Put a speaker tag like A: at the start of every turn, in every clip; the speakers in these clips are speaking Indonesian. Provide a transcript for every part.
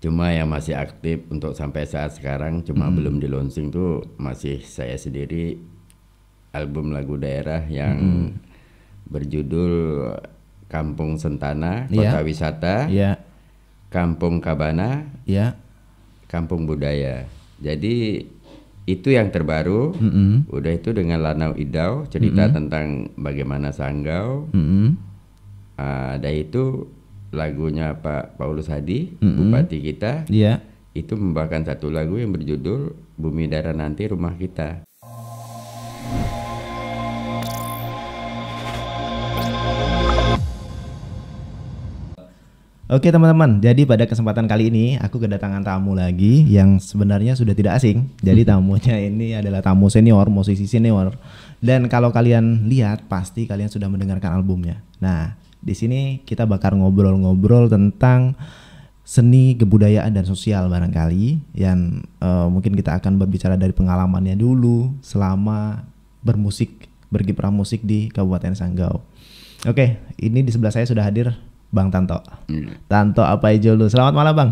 A: Cuma yang masih aktif untuk sampai saat sekarang cuma belum di launching tuh masih saya sendiri, album lagu daerah yang berjudul Kampung Sentana, Kota Wisata, Kampung Kabana, Kampung Budaya. Jadi itu yang terbaru. Udah itu dengan Lanau Idau, cerita tentang bagaimana Sanggau. Ada itu lagunya Pak Paulus Hadi, Bupati kita. Itu membawakan satu lagu yang berjudul Bumi Darah Nanti Rumah Kita.
B: Oke teman-teman, jadi pada kesempatan kali ini aku kedatangan tamu lagi yang sebenarnya sudah tidak asing. Jadi tamunya ini adalah tamu senior, musisi senior. Dan kalau kalian lihat pasti kalian sudah mendengarkan albumnya. Nah, di sini kita bakal ngobrol-ngobrol tentang seni, kebudayaan dan sosial barangkali yang mungkin kita akan berbicara dari pengalamannya dulu selama bermusik, berkiprah musik di Kabupaten Sanggau. Oke, ini di sebelah saya sudah hadir Bang Tanto. Tanto Apayjolu. Selamat malam Bang.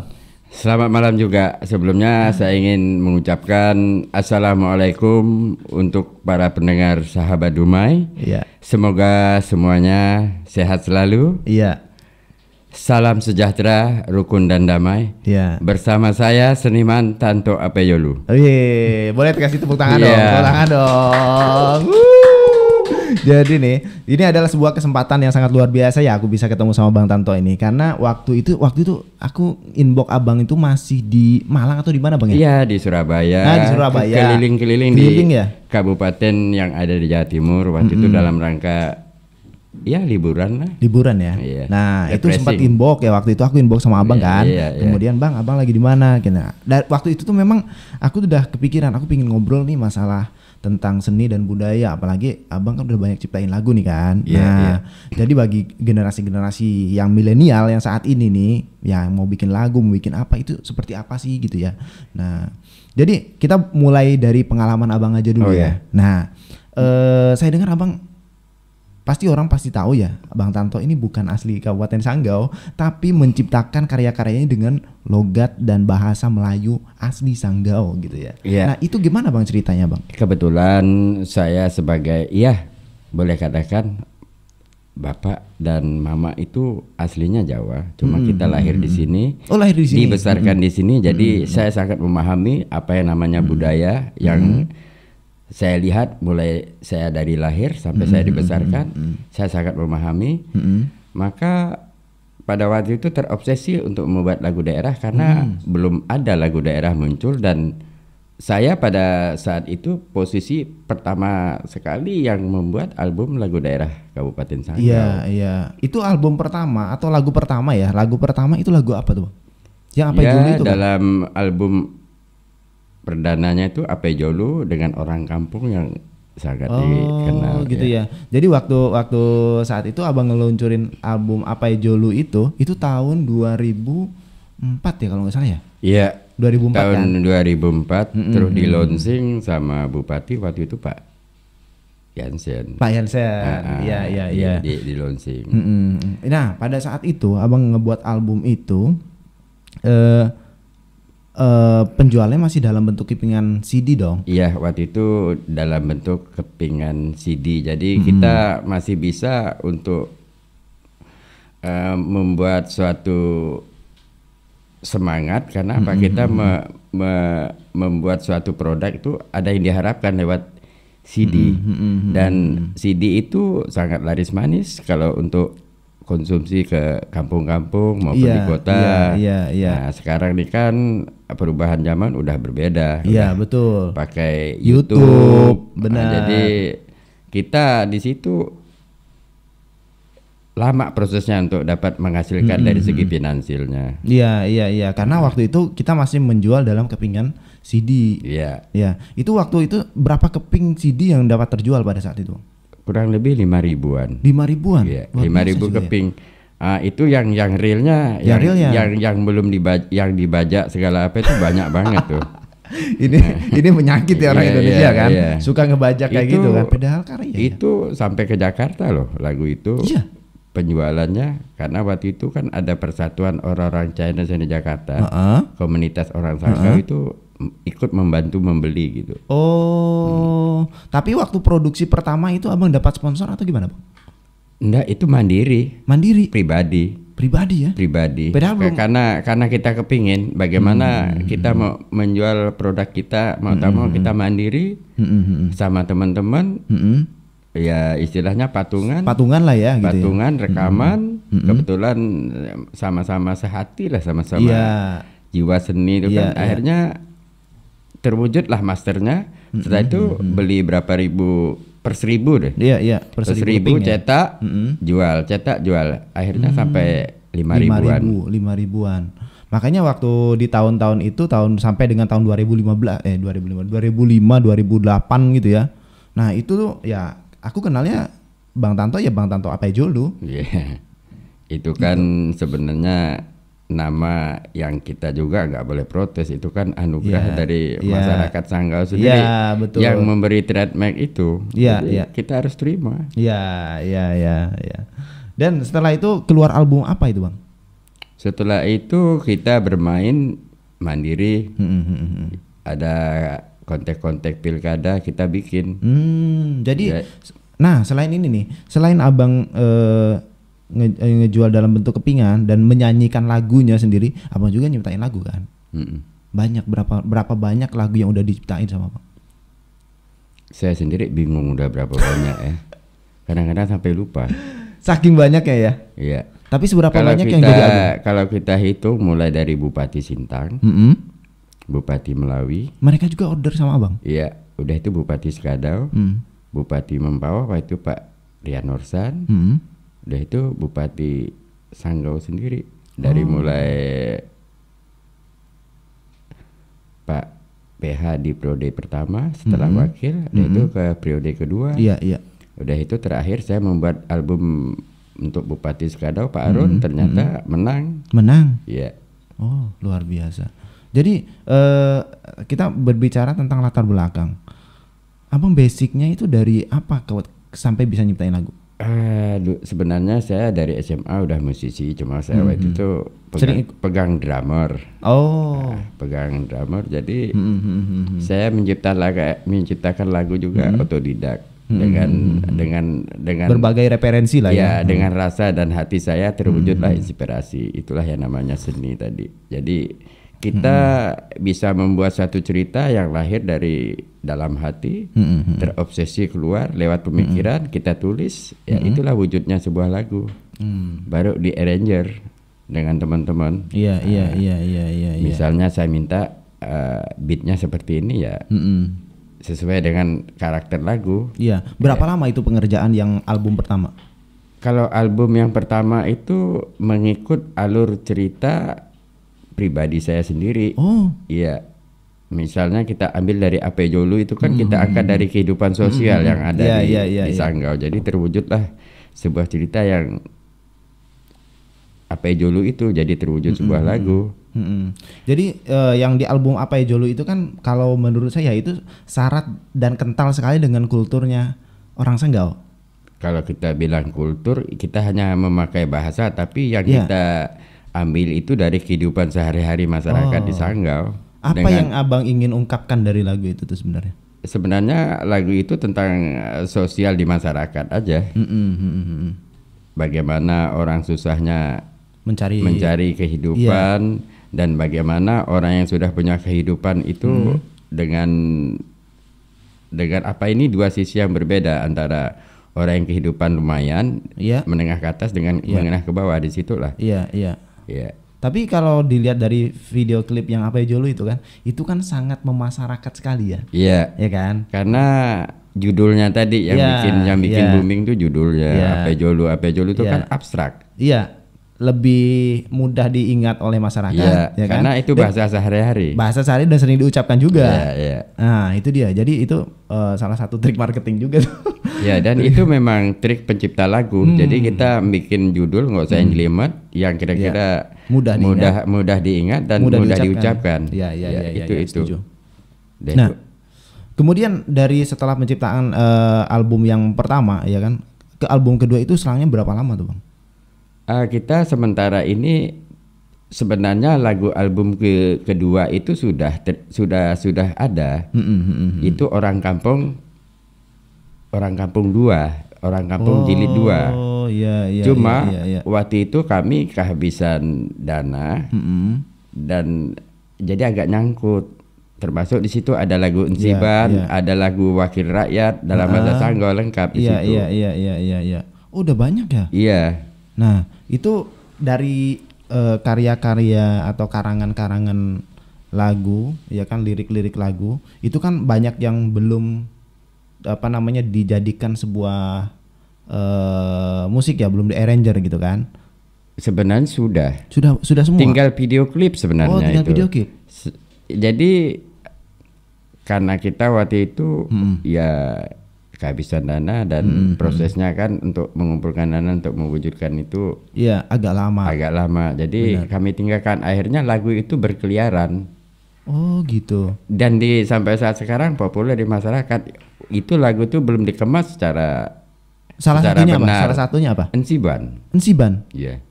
A: Selamat malam juga. Sebelumnya saya ingin mengucapkan Assalamualaikum untuk para pendengar Sahabat Dumai. Semoga semuanya sehat selalu. Salam sejahtera, rukun dan damai. Bersama saya seniman Tanto Apayjolu.
B: Boleh kasih tepuk tangan dong. Tepuk tangan dong. Jadi nih, ini adalah sebuah kesempatan yang sangat luar biasa ya aku bisa ketemu sama Bang Tanto ini, karena waktu itu aku inbox Abang itu masih di Malang atau di mana Bang ya?
A: Iya, di Surabaya.
B: Di Surabaya.
A: Keliling-keliling di kabupaten yang ada di Jawa Timur waktu itu dalam rangka liburan lah.
B: Liburan ya. Nah, itu sempat inbox ya waktu itu aku inbox sama Abang kan. Kemudian Bang, Abang lagi di mana? Dan waktu itu tuh memang aku udah kepikiran, aku pingin ngobrol nih masalah tentang seni dan budaya, apalagi Abang kan udah banyak ciptain lagu nih kan. Jadi bagi generasi-generasi yang milenial yang saat ini nih, yang mau bikin lagu, mau bikin apa itu seperti apa sih gitu ya. Nah, jadi kita mulai dari pengalaman Abang aja dulu ya. Nah, saya dengar Abang orang pasti tahu ya, Bang Tanto ini bukan asli Kabupaten Sanggau, tapi menciptakan karya-karyanya dengan logat dan bahasa Melayu asli Sanggau gitu ya. Nah, itu gimana Bang ceritanya Bang?
A: Kebetulan saya sebagai boleh katakan bapak dan mama itu aslinya Jawa, cuma kita lahir di sini.
B: Lahir di sini.
A: Dibesarkan di sini, jadi saya sangat memahami apa yang namanya budaya yang saya lihat mulai saya dari lahir sampai saya dibesarkan, saya sangat memahami. Maka pada waktu itu terobsesi untuk membuat lagu daerah karena belum ada lagu daerah muncul, dan saya pada saat itu posisi pertama sekali yang membuat album lagu daerah Kabupaten Sanggau.
B: Iya. Itu album pertama atau lagu pertama ya? Lagu pertama itu lagu apa tuh? Yang apa dulu itu?
A: Dalam album perdananya itu Apayjolu dengan orang kampung yang sangat dikenal.
B: Gitu ya. Jadi waktu saat itu Abang ngeluncurin album Apayjolu itu tahun 2004 ya kalau nggak salah ya? Iya. 2004
A: tahun
B: kan?
A: 2004 terus di launching sama Bupati waktu itu Pak Yansen.
B: Iya.
A: Di launching.
B: Nah, pada saat itu Abang ngebuat album itu penjualnya masih dalam bentuk kepingan CD dong?
A: Iya, waktu itu dalam bentuk kepingan CD. Jadi kita masih bisa untuk membuat suatu semangat karena apa kita membuat suatu produk itu ada yang diharapkan lewat CD. Dan CD itu sangat laris manis kalau untuk konsumsi ke kampung-kampung maupun di kota. Nah, sekarang ini kan perubahan zaman udah berbeda.
B: Betul.
A: Pakai YouTube.
B: Benar.
A: Nah, jadi kita di situ lama prosesnya untuk dapat menghasilkan dari segi finansialnya.
B: Iya. Karena waktu itu kita masih menjual dalam kepingan CD. Iya. Itu waktu itu berapa keping CD yang dapat terjual pada saat itu?
A: Kurang lebih 5.000-an.
B: 5.000-an?
A: Iya, 5.000 keping. Itu yang realnya, yang belum dibajak segala apa itu banyak banget tuh.
B: Ini penyakit ya orang Indonesia kan, suka ngebajak kayak gitu kan. Padahal karya.
A: Itu sampai ke Jakarta loh lagu itu. penjualannya karena waktu itu kan ada persatuan orang-orang Chinese di Jakarta, komunitas orang Sanggau itu ikut membantu membeli gitu.
B: Oh, tapi waktu produksi pertama itu abang dapat sponsor atau gimana, Bang?
A: Enggak, itu mandiri.
B: Mandiri. Pribadi ya?
A: Pribadi. Karena kita kepingin bagaimana kita mau menjual produk kita, mau tak mau kita mandiri sama teman-teman. Ya istilahnya patungan
B: lah ya gitu.
A: Patungan, rekaman, kebetulan sama-sama sehati lah, sama-sama jiwa seni itu kan. Akhirnya terwujudlah masternya. Setelah itu beli berapa ribu, per 1.000 deh.
B: Iya,
A: per 1.000 cetak, jual. Akhirnya sampai 5.000-an.
B: 5.000-an. Makanya waktu di tahun-tahun itu sampai dengan tahun 2005, 2008 gitu ya. Nah, itu tuh ya aku kenalnya Bang Tanto Apejolu.
A: Iya. Itu kan sebenarnya nama yang kita juga nggak boleh protes, itu kan anugerah dari masyarakat Sanggau sendiri yang memberi trademark itu. Jadi kita harus terima.
B: Iya. Dan setelah itu keluar album apa itu, Bang?
A: Setelah itu kita bermain mandiri. Ada kontek-kontek pilkada kita bikin.
B: Jadi nah selain ini nih, selain abang ngejual dalam bentuk kepingan dan menyanyikan lagunya sendiri, abang juga nyiptain lagu kan? Banyak, berapa banyak lagu yang udah diciptain sama abang?
A: Saya sendiri bingung udah berapa banyak ya. Kadang-kadang sampai lupa.
B: Saking banyaknya ya?
A: Iya.
B: Tapi seberapa banyak yang jadi album?
A: Kalau kita hitung mulai dari Bupati Sintang, Bupati Melawi.
B: Mereka juga order sama abang?
A: Iya, udah itu Bupati Skadau, Bupati Mempawah waktu itu Pak Rian Norsan. Udah itu Bupati Sanggau sendiri. Dari mulai Pak PH di periode pertama setelah wakil, udah itu ke periode kedua.
B: Iya.
A: Udah itu terakhir saya membuat album untuk Bupati Skadau Pak Arun, ternyata menang. Iya.
B: Oh, luar biasa. Jadi kita berbicara tentang latar belakang. Abang basicnya itu dari apa sampai bisa nyiptain lagu?
A: Sebenarnya saya dari SMA udah musisi, cuma saya waktu itu pegang drummer. Pegang drummer, jadi saya menciptakan lagu juga otodidak dengan
B: berbagai referensi lah ya.
A: Dengan rasa dan hati saya terwujudlah inspirasi. Itulah yang namanya seni tadi. Jadi kita bisa membuat satu cerita yang lahir dari dalam hati, terobsesi keluar lewat pemikiran, kita tulis, ya itulah wujudnya sebuah lagu. Baru di arranger dengan teman-teman.
B: Iya.
A: Misalnya saya minta beatnya seperti ini ya, sesuai dengan karakter lagu.
B: Iya. Berapa lama itu pengerjaan yang album pertama?
A: Kalau album yang pertama itu mengikut alur cerita pribadi saya sendiri. Iya. Misalnya kita ambil dari Apejolu itu kan kita angkat dari kehidupan sosial yang ada di Sanggau. Jadi terwujudlah sebuah cerita yang Apejolu itu jadi terwujud sebuah lagu.
B: Jadi yang di album Apejolu itu kan kalau menurut saya itu syarat dan kental sekali dengan kulturnya orang Sanggau.
A: Kalau kita bilang kultur, kita hanya memakai bahasa, tapi yang kita ambil itu dari kehidupan sehari-hari masyarakat di Sanggau.
B: Apa yang abang ingin ungkapkan dari lagu itu tuh sebenarnya?
A: Sebenarnya lagu itu tentang sosial di masyarakat aja. Bagaimana orang susahnya mencari kehidupan, dan bagaimana orang yang sudah punya kehidupan itu dengan apa ini dua sisi yang berbeda antara orang yang kehidupan lumayan, menengah ke atas dengan menengah ke bawah, di situlah. Iya.
B: Tapi kalau dilihat dari video klip yang Apejolu itu kan sangat memasyarakat sekali ya.
A: Iya.
B: Ya kan?
A: Karena judulnya tadi yang bikin booming tuh judulnya Apejolu itu kan abstrak.
B: Iya. Lebih mudah diingat oleh masyarakat,
A: ya kan? Karena itu bahasa sehari-hari.
B: Bahasa sehari dan sering diucapkan juga.
A: Iya.
B: Nah, itu dia. Jadi itu salah satu trik marketing juga tuh.
A: Ya, dan itu memang trik pencipta lagu. Jadi kita bikin judul nggak usah yang jelimet, yang kira-kira mudah diingat dan mudah diucapkan. Itu.
B: Nah, kemudian dari setelah penciptaan album yang pertama, ya kan, ke album kedua itu selangnya berapa lama tuh, Bang?
A: Kita sementara ini sebenarnya lagu album kedua itu sudah ada. Itu Orang Kampung 2, Orang Kampung Jilid 2.
B: Oh iya.
A: Cuma
B: iya.
A: waktu itu kami kehabisan dana dan jadi agak nyangkut. Termasuk di situ ada lagu Ensiban, ada lagu Wakil Rakyat, Dalam Masa Sanggau, lengkap di situ.
B: Iya. Oh, udah banyak ya?
A: Iya.
B: Nah, itu dari karya-karya atau karangan-karangan lagu, ya kan, lirik-lirik lagu, itu kan banyak yang belum dijadikan sebuah musik ya, belum di-arranger gitu kan?
A: Sebenarnya
B: sudah semua.
A: Tinggal video klip sebenarnya.
B: Oh, tinggal
A: itu.
B: video klip.
A: Jadi karena kita waktu itu ya kehabisan dana dan prosesnya kan untuk mengumpulkan dana untuk mewujudkan itu
B: agak lama.
A: Jadi kami tinggalkan, akhirnya lagu itu berkeliaran.
B: Oh gitu. Dan
A: sampai saat sekarang populer di masyarakat. Itu lagu itu belum dikemas secara
B: satunya
A: benar.
B: Salah satunya apa?
A: Ensiban. Iya.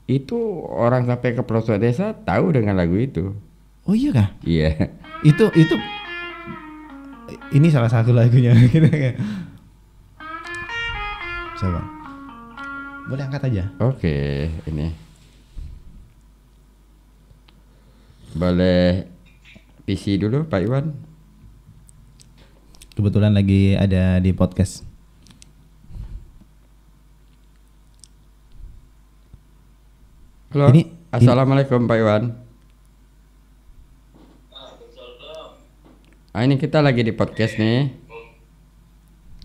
A: Itu orang sampai ke pelosok desa tahu dengan lagu itu.
B: Oh iya kah?
A: Iya.
B: Itu ini salah satu lagunya. Coba. Boleh angkat aja.
A: Oke, ini. Boleh PC dulu Pak Iwan.
B: Kebetulan lagi ada di podcast.
A: Halo. Assalamualaikum Pak Iwan. Ini kita lagi di podcast nih.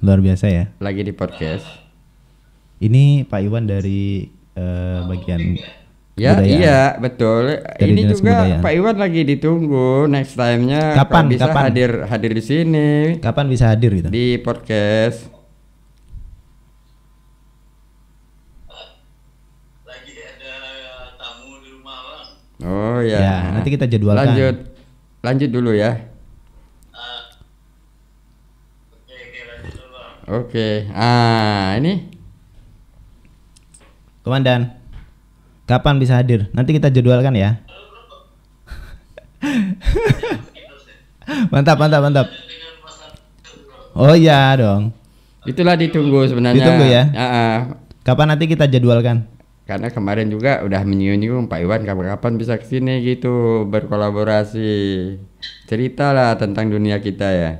B: Luar biasa ya.
A: Lagi di podcast.
B: Ini Pak Iwan dari bagian
A: kebudayaan. Iya betul.
B: Dari
A: ini juga
B: kebudayaan.
A: Pak Iwan lagi ditunggu. Next time-nya kapan bisa hadir di sini.
B: Kapan bisa hadir gitu?
A: Di podcast.
C: Lagi ada tamu di rumah Bang.
A: Oh ya.
B: Ya, nanti kita jadwalkan.
A: Lanjut dulu ya. Oke, ini
B: Komandan, kapan bisa hadir? Nanti kita jadwalkan ya. Mantap. Oh iya dong.
A: Itulah ditunggu sebenarnya.
B: Ditunggu ya. Kapan nanti kita jadwalkan?
A: Karena kemarin juga udah menyinggung Pak Iwan kapan-kapan bisa kesini gitu, berkolaborasi. Ceritalah tentang dunia kita ya.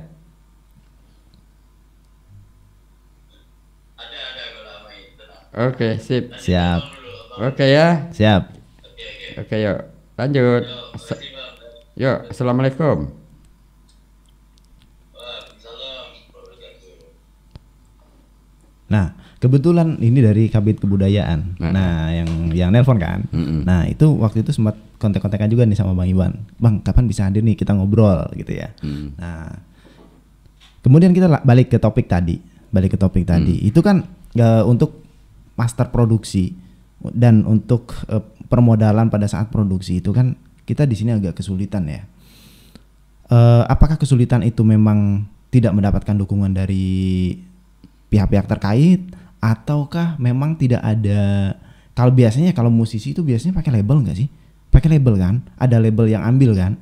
A: Oke, sip.
B: Siap.
A: Oke ya.
B: Siap.
A: Oke, yuk. Lanjut. Yuk, assalamualaikum.
B: Nah, kebetulan ini dari Kabid Kebudayaan. Nah, yang nelpon kan. Nah, itu waktu itu sempat kontak-kontakan juga nih sama Bang Iwan. Bang, kapan bisa hadir nih kita ngobrol gitu ya. Nah, kemudian kita balik ke topik tadi. Itu kan untuk master produksi dan untuk permodalan pada saat produksi itu kan kita di sini agak kesulitan ya. Apakah kesulitan itu memang tidak mendapatkan dukungan dari pihak-pihak terkait ataukah memang tidak ada? Kalau biasanya kalau musisi itu biasanya pakai label nggak sih? Pakai label kan? Ada label yang ambil kan?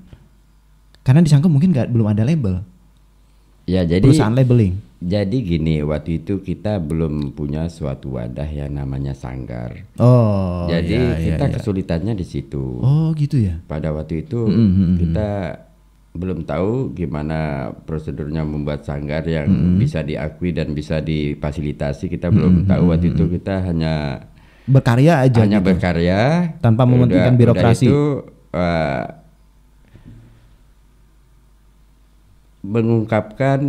B: Karena disangka mungkin belum ada label.
A: Ya, jadi
B: perusahaan labeling.
A: Jadi gini, waktu itu kita belum punya suatu wadah yang namanya sanggar.
B: Oh.
A: Jadi kita kesulitannya di situ.
B: Oh gitu ya.
A: Pada waktu itu kita belum tahu gimana prosedurnya membuat sanggar yang bisa diakui dan bisa difasilitasi. Kita belum tahu waktu itu, kita hanya
B: berkarya aja.
A: Hanya gitu. Berkarya
B: tanpa mementingkan birokrasi.
A: Udah itu mengungkapkan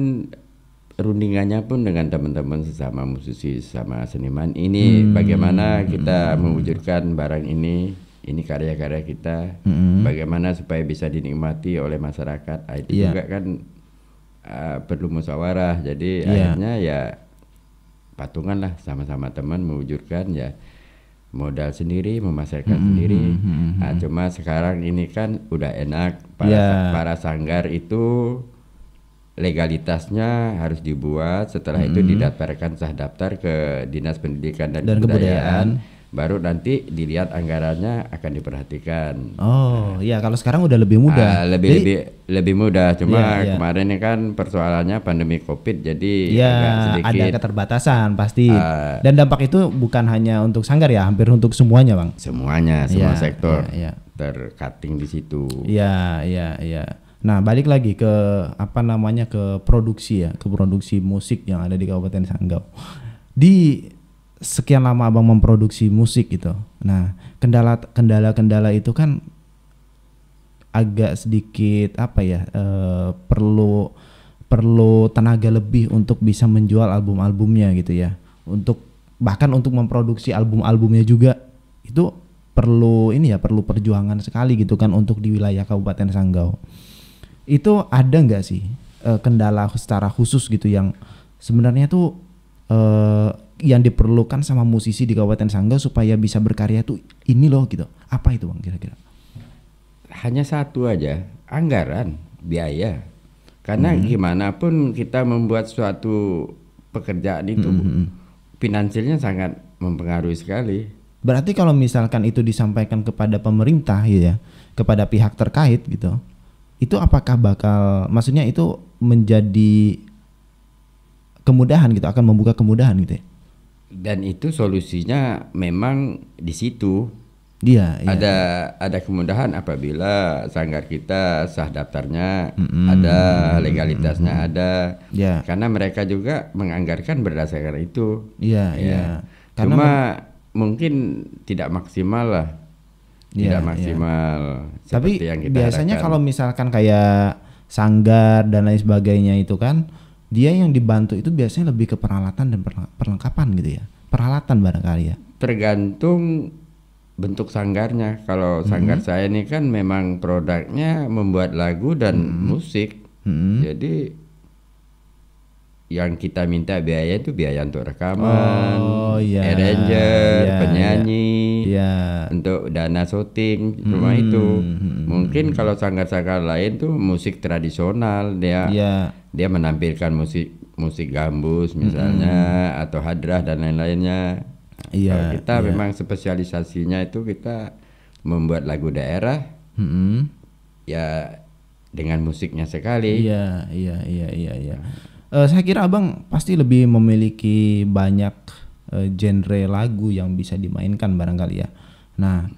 A: rundingannya pun dengan teman-teman sesama musisi, sesama seniman. Ini bagaimana kita mewujudkan barang ini karya-karya kita, bagaimana supaya bisa dinikmati oleh masyarakat. Itu juga kan perlu musyawarah. Jadi akhirnya ya patungan lah sama-sama teman mewujudkan ya, modal sendiri, memasarkan sendiri. Nah, cuma sekarang ini kan udah enak, para sanggar itu legalitasnya harus dibuat, setelah itu didaftarkan sah daftar ke Dinas Pendidikan dan Kebudayaan. baru nanti dilihat anggarannya akan diperhatikan.
B: Oh, iya kalau sekarang udah lebih mudah.
A: Lebih mudah. Cuma
B: Iya.
A: kemarin ini kan persoalannya pandemi Covid, jadi
B: Iya,
A: agak sedikit
B: ada keterbatasan pasti. Dan dampak itu bukan hanya untuk Sanggar ya, hampir untuk semuanya, Bang.
A: semuanya, semua
B: Iya,
A: sektor
B: iya, iya.
A: tercutting di situ.
B: Iya, iya, iya. Nah, balik lagi ke ke produksi ya, ke produksi musik yang ada di Kabupaten Sanggau. Di sekian lama Abang memproduksi musik gitu. Nah, kendala-kendala itu kan agak sedikit perlu tenaga lebih untuk bisa menjual album-albumnya gitu ya. Bahkan untuk memproduksi album-albumnya juga itu perlu perjuangan sekali gitu kan untuk di wilayah Kabupaten Sanggau. Itu ada nggak sih kendala secara khusus gitu yang sebenarnya tuh yang diperlukan sama musisi di Kabupaten Sanggau supaya bisa berkarya tuh ini loh gitu. Apa itu Bang kira-kira?
A: Hanya satu aja, anggaran, biaya. Karena gimana pun kita membuat suatu pekerjaan itu finansialnya sangat mempengaruhi sekali.
B: Berarti kalau misalkan itu disampaikan kepada pemerintah ya, kepada pihak terkait gitu, itu apakah maksudnya itu menjadi kemudahan gitu, akan membuka kemudahan gitu ya?
A: Dan itu solusinya memang di situ.
B: Iya.
A: Ada kemudahan apabila sanggar kita sah daftarnya ada, legalitasnya ada.
B: Ya.
A: Karena mereka juga menganggarkan berdasarkan itu.
B: Iya.
A: Cuma mungkin tidak maksimal lah. Tidak maksimal
B: Tapi
A: seperti yang kita
B: biasanya
A: harapkan.
B: kalau misalkan kayak sanggar dan lain sebagainya itu kan dia yang dibantu itu biasanya lebih ke peralatan dan perlengkapan gitu ya. Peralatan barangkali ya.
A: Tergantung bentuk sanggarnya. Kalau sanggar saya ini kan memang produknya membuat lagu dan musik. Jadi yang kita minta biaya itu biaya untuk rekaman, arranger, penyanyi, untuk dana syuting, cuma itu. Mungkin kalau sanggar-sanggar lain tuh musik tradisional, dia menampilkan musik gambus misalnya atau hadrah dan lain-lainnya. Kalau kita memang spesialisasinya itu kita membuat lagu daerah, ya dengan musiknya sekali.
B: Iya. Saya kira Abang pasti lebih memiliki banyak genre lagu yang bisa dimainkan barangkali ya. Nah,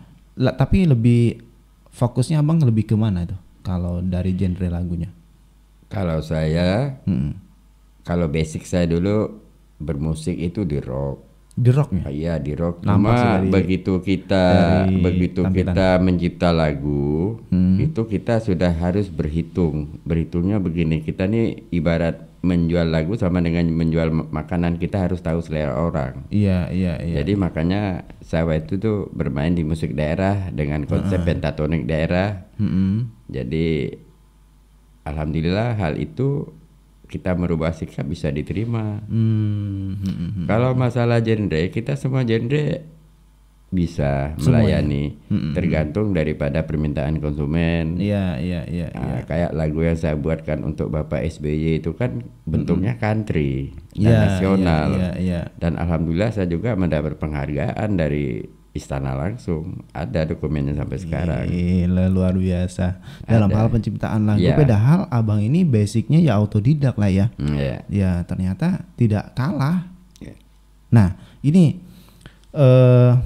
B: tapi lebih fokusnya Abang lebih ke mana tuh kalau dari genre lagunya?
A: Kalau saya, kalau basic saya dulu bermusik itu di rock.
B: Di rock ya?
A: Iya di rock.
B: Nampak
A: Cuma
B: sih
A: begitu kita mencipta lagu, itu kita sudah harus berhitung. Berhitungnya begini, kita nih ibarat menjual lagu sama dengan menjual makanan, kita harus tahu selera orang.
B: Iya.
A: Jadi makanya saya itu tuh bermain di musik daerah dengan konsep pentatonik daerah. Jadi alhamdulillah hal itu kita merubah sikap bisa diterima. Kalau masalah genre, kita semua genre bisa melayani, tergantung daripada permintaan konsumen.
B: Iya.
A: Kayak lagu yang saya buatkan untuk Bapak SBY itu kan bentuknya country dan nasional.
B: Iya.
A: Dan alhamdulillah saya juga mendapat penghargaan dari istana langsung, ada dokumennya sampai sekarang.
B: Gila, luar biasa. Dalam hal penciptaan lagu, padahal Abang ini basicnya ya autodidak lah ya. Ya ternyata tidak kalah. Nah ini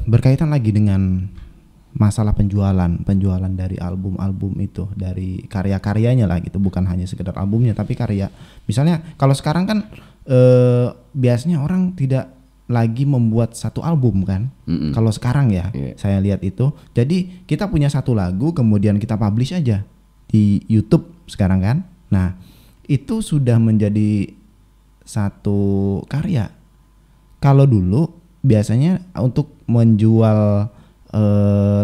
B: berkaitan lagi dengan masalah penjualan dari album-album itu, dari karya-karyanya lah gitu, bukan hanya sekedar albumnya tapi karya. Misalnya kalau sekarang kan biasanya orang tidak lagi membuat satu album kan. Kalau sekarang ya saya lihat itu, jadi kita punya satu lagu kemudian kita publish aja di YouTube sekarang kan. Nah itu sudah menjadi satu karya. Kalau dulu biasanya untuk menjual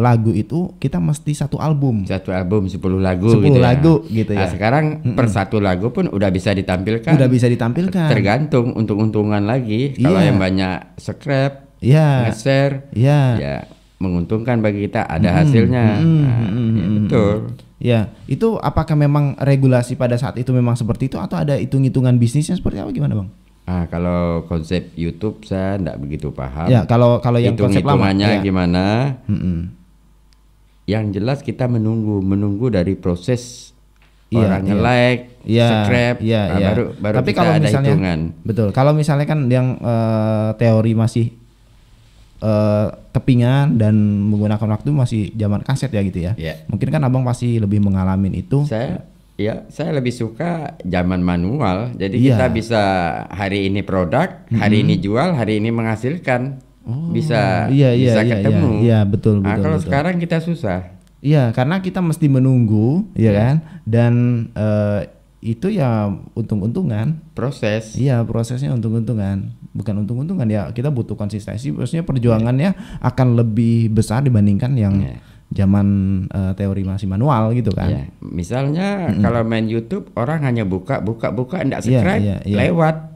B: lagu itu kita mesti satu album
A: 10 lagu
B: 10
A: gitu
B: lagu
A: ya.
B: gitu ya.
A: Nah, sekarang per satu lagu pun udah bisa ditampilkan. Tergantung untung-untungan lagi. Kalau yang banyak scrap, nge-share, ya menguntungkan bagi kita, ada hasilnya. Betul.
B: Ya, itu apakah memang regulasi pada saat itu memang seperti itu atau ada hitung-hitungan bisnisnya seperti apa, gimana Bang?
A: Kalau konsep YouTube saya enggak begitu paham.
B: Ya, kalau yang konsep lama
A: hitungannya
B: ya.
A: gimana? Yang jelas kita menunggu dari proses orang nge-like, subscribe, baru
B: tapi
A: kita
B: kalau
A: ada
B: misalnya,
A: hitungan.
B: Betul. Kalau misalnya kan yang teori masih kepingan dan menggunakan waktu masih zaman kaset ya gitu ya. Mungkin kan abang pasti lebih mengalami itu.
A: Saya lebih suka zaman manual. Jadi kita bisa hari ini produk, hari ini jual, hari ini menghasilkan. Bisa ketemu.
B: Iya, betul.
A: Kalau sekarang kita susah.
B: Iya, karena kita mesti menunggu, ya kan? Dan itu ya untung-untungan.
A: Proses.
B: Iya, prosesnya untung-untungan. Bukan untung-untungan ya, kita butuh konsistensi. Maksudnya perjuangannya akan lebih besar dibandingkan yang zaman teori masih manual gitu kan.
A: Misalnya kalau main YouTube orang hanya buka enggak subscribe,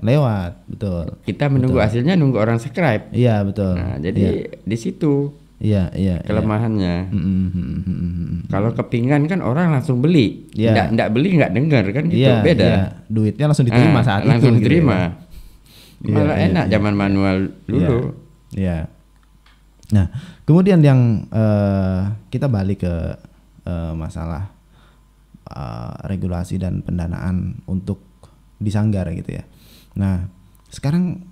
A: lewat,
B: betul.
A: Kita menunggu hasilnya, nunggu orang subscribe.
B: Iya, betul.
A: Nah, jadi di situ kelemahannya. Kalau kepingan kan orang langsung beli, enggak beli enggak dengar kan gitu, beda.
B: Duitnya langsung diterima saat itu.
A: Langsung diterima. Malah enak zaman manual dulu.
B: Iya. Nah, kemudian yang kita balik ke masalah regulasi dan pendanaan untuk di Sanggar gitu ya. Nah, sekarang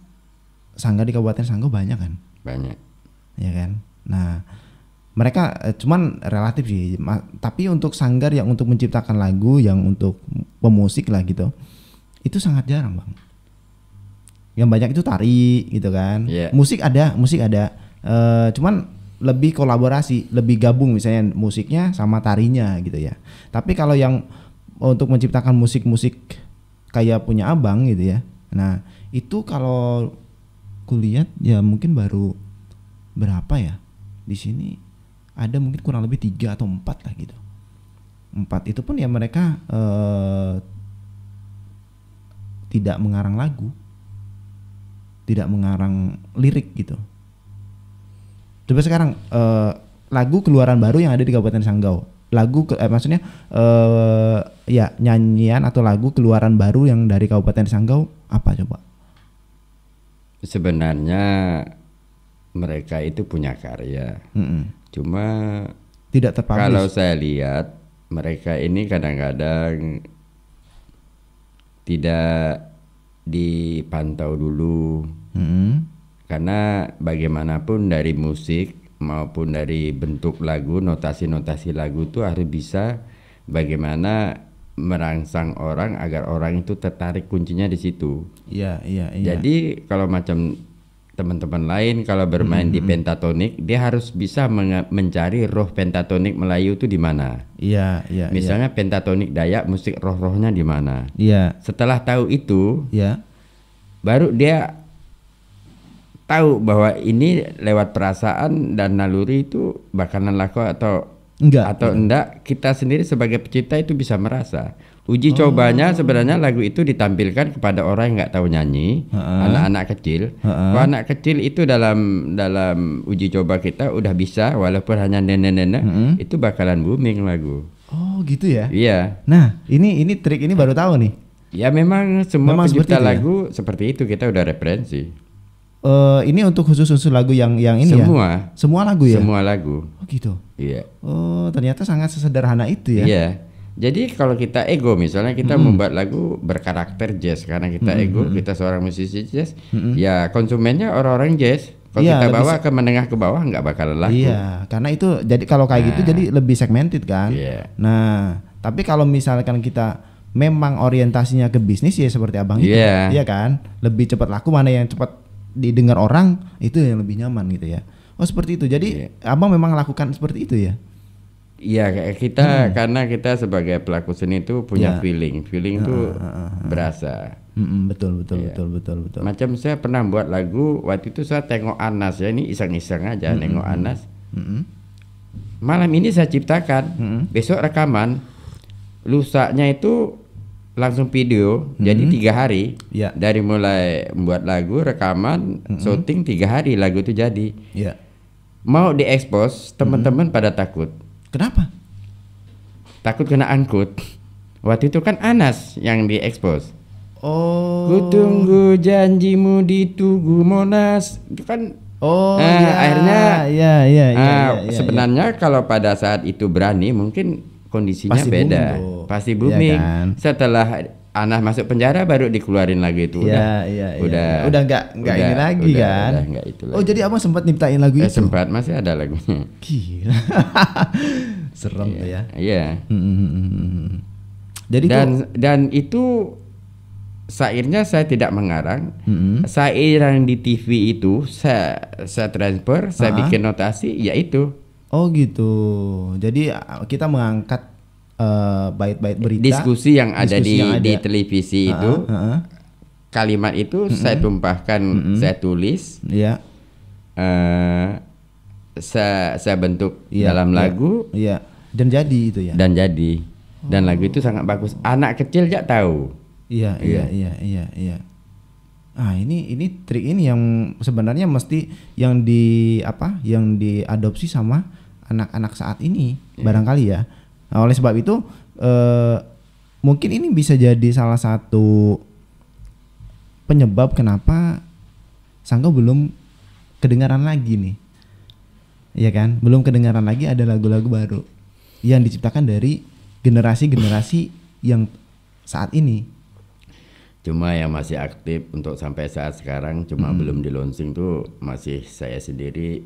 B: sanggar di Kabupaten Sanggau banyak kan?
A: Banyak.
B: Ya kan? Nah, mereka cuman relatif sih, tapi untuk sanggar yang untuk menciptakan lagu, yang untuk pemusik lah gitu, itu sangat jarang bang. Yang banyak itu tari gitu kan. Musik ada. Cuman lebih kolaborasi, lebih gabung misalnya musiknya sama tarinya gitu ya. Tapi kalau yang untuk menciptakan musik-musik kayak punya abang gitu ya, nah itu kalau kulihat ya mungkin baru berapa ya di sini, ada mungkin kurang lebih 3 atau 4 lah gitu. 4 itu pun ya mereka tidak mengarang lagu, tidak mengarang lirik gitu. Coba sekarang lagu keluaran baru yang ada di Kabupaten Sanggau, maksudnya ya nyanyian atau lagu keluaran baru yang dari Kabupaten Sanggau apa coba?
A: Sebenarnya mereka itu punya karya, cuma
B: tidak terpublish.
A: Kalau saya lihat mereka ini kadang-kadang tidak dipantau dulu. Karena bagaimanapun dari musik maupun dari bentuk lagu, notasi-notasi lagu itu harus bisa bagaimana merangsang orang agar orang itu tertarik, kuncinya di situ.
B: Iya.
A: Jadi kalau macam teman-teman lain kalau bermain di pentatonik, dia harus bisa mencari roh pentatonik Melayu itu di mana.
B: Iya.
A: Misalnya pentatonik Dayak, musik roh-rohnya di mana.
B: Iya.
A: Setelah tahu itu, baru dia tahu bahwa ini lewat perasaan dan naluri itu bakalan laku atau enggak. Kita sendiri sebagai pencipta itu bisa merasa. Uji cobanya sebenarnya lagu itu ditampilkan kepada orang yang nggak tahu nyanyi, anak-anak kecil. Kalau anak kecil itu dalam uji coba kita udah bisa, walaupun hanya nenek-nenek, itu bakalan booming lagu.
B: Oh gitu ya?
A: Iya.
B: Nah ini trik ini baru tahu nih.
A: Ya memang semua pencipta lagu seperti itu, kita udah referensi.
B: Ini untuk khusus lagu yang ini semua lagu ya?
A: Semua lagu.
B: Oh gitu?
A: Iya.
B: Oh ternyata sangat sesederhana itu ya?
A: Iya. Jadi kalau kita ego, misalnya kita membuat lagu berkarakter jazz, karena kita ego, kita seorang musisi jazz, ya konsumennya orang-orang jazz. Kalau kita bawa ke menengah ke bawah nggak bakalan laku.
B: Iya, karena itu jadi kalau kayak gitu jadi lebih segmented kan. Nah, tapi kalau misalkan kita memang orientasinya ke bisnis ya seperti abang itu, iya kan, lebih cepat laku, mana yang cepat didengar orang itu yang lebih nyaman gitu ya. Oh seperti itu. Jadi abang memang lakukan seperti itu ya?
A: Iya, kita karena kita sebagai pelaku seni itu punya feeling itu berasa.
B: Betul.
A: Macam saya pernah buat lagu waktu itu, saya tengok Anas ya, ini iseng-iseng aja nengok Anas. Malam ini saya ciptakan, besok rekaman, lusanya itu langsung video. Jadi 3 hari dari mulai membuat lagu, rekaman, syuting 3 hari lagu itu jadi. Mau diekspos, teman-teman pada takut.
B: Kenapa?
A: Takut kena angkut. Waktu itu kan Anas yang diekspos.
B: Oh.
A: Ku tunggu janjimu di Tugu Monas. Itu kan akhirnya sebenarnya kalau pada saat itu berani mungkin kondisinya
B: pasti
A: beda.
B: booming
A: Pasti booming.
B: Ya kan?
A: Setelah Anas masuk penjara baru dikeluarin lagi itu. Udah
B: nggak ini lagi kan.
A: Udah nggak itu lagi.
B: Oh, jadi abang sempat nyiptain lagu itu?
A: Sempat, masih ada lagunya.
B: Gila. Serem tuh ya.
A: Iya.
B: Jadi
A: dan itu syairnya saya tidak mengarang. Syair yang di TV itu saya transfer, saya bikin notasi, ya itu.
B: Oh gitu. Jadi kita mengangkat bait-bait berita,
A: diskusi yang ada di televisi itu. Kalimat itu saya tumpahkan, saya tulis.
B: Iya.
A: Saya bentuk dalam lagu.
B: Iya. Dan jadi itu ya.
A: Dan jadi. Dan lagu itu sangat bagus. Anak kecil ya tahu.
B: Iya. Ah, ini trik ini yang sebenarnya mesti yang diadopsi sama anak-anak saat ini barangkali ya. Nah, oleh sebab itu mungkin ini bisa jadi salah satu penyebab kenapa Sanggau belum kedengaran lagi nih. Iya kan? Belum kedengaran lagi ada lagu-lagu baru yang diciptakan dari generasi-generasi yang saat ini.
A: Cuma yang masih aktif untuk sampai saat sekarang cuma belum di launching tuh masih saya sendiri,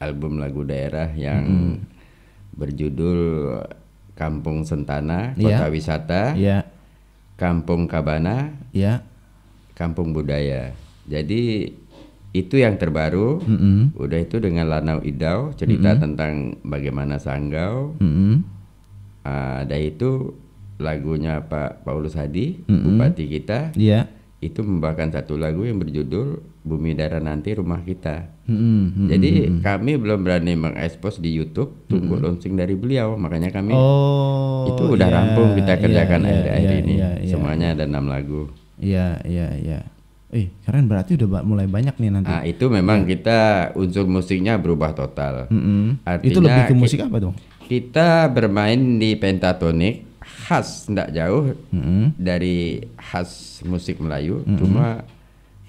A: album lagu daerah yang berjudul Kampung Sentana, Kota Wisata, Kampung Kabana, Kampung Budaya. Jadi itu yang terbaru. Udah itu dengan Lanau Idau, cerita tentang bagaimana Sanggau. Ada itu lagunya Pak Paulus Hadi, Bupati kita. Itu membawakan satu lagu yang berjudul Bumi Darah Nanti Rumah Kita. Jadi kami belum berani mengekspos di YouTube, tunggu launching dari beliau. Makanya kami itu udah rampung kita kerjakan akhir-akhir ini. Semuanya ada 6 lagu.
B: Iya. Keren, berarti udah mulai banyak nih nanti.
A: Itu memang kita unsur musiknya berubah total. Artinya
B: itu lebih ke musik apa dong?
A: Kita bermain di pentatonik, khas tidak jauh dari khas musik Melayu. Cuma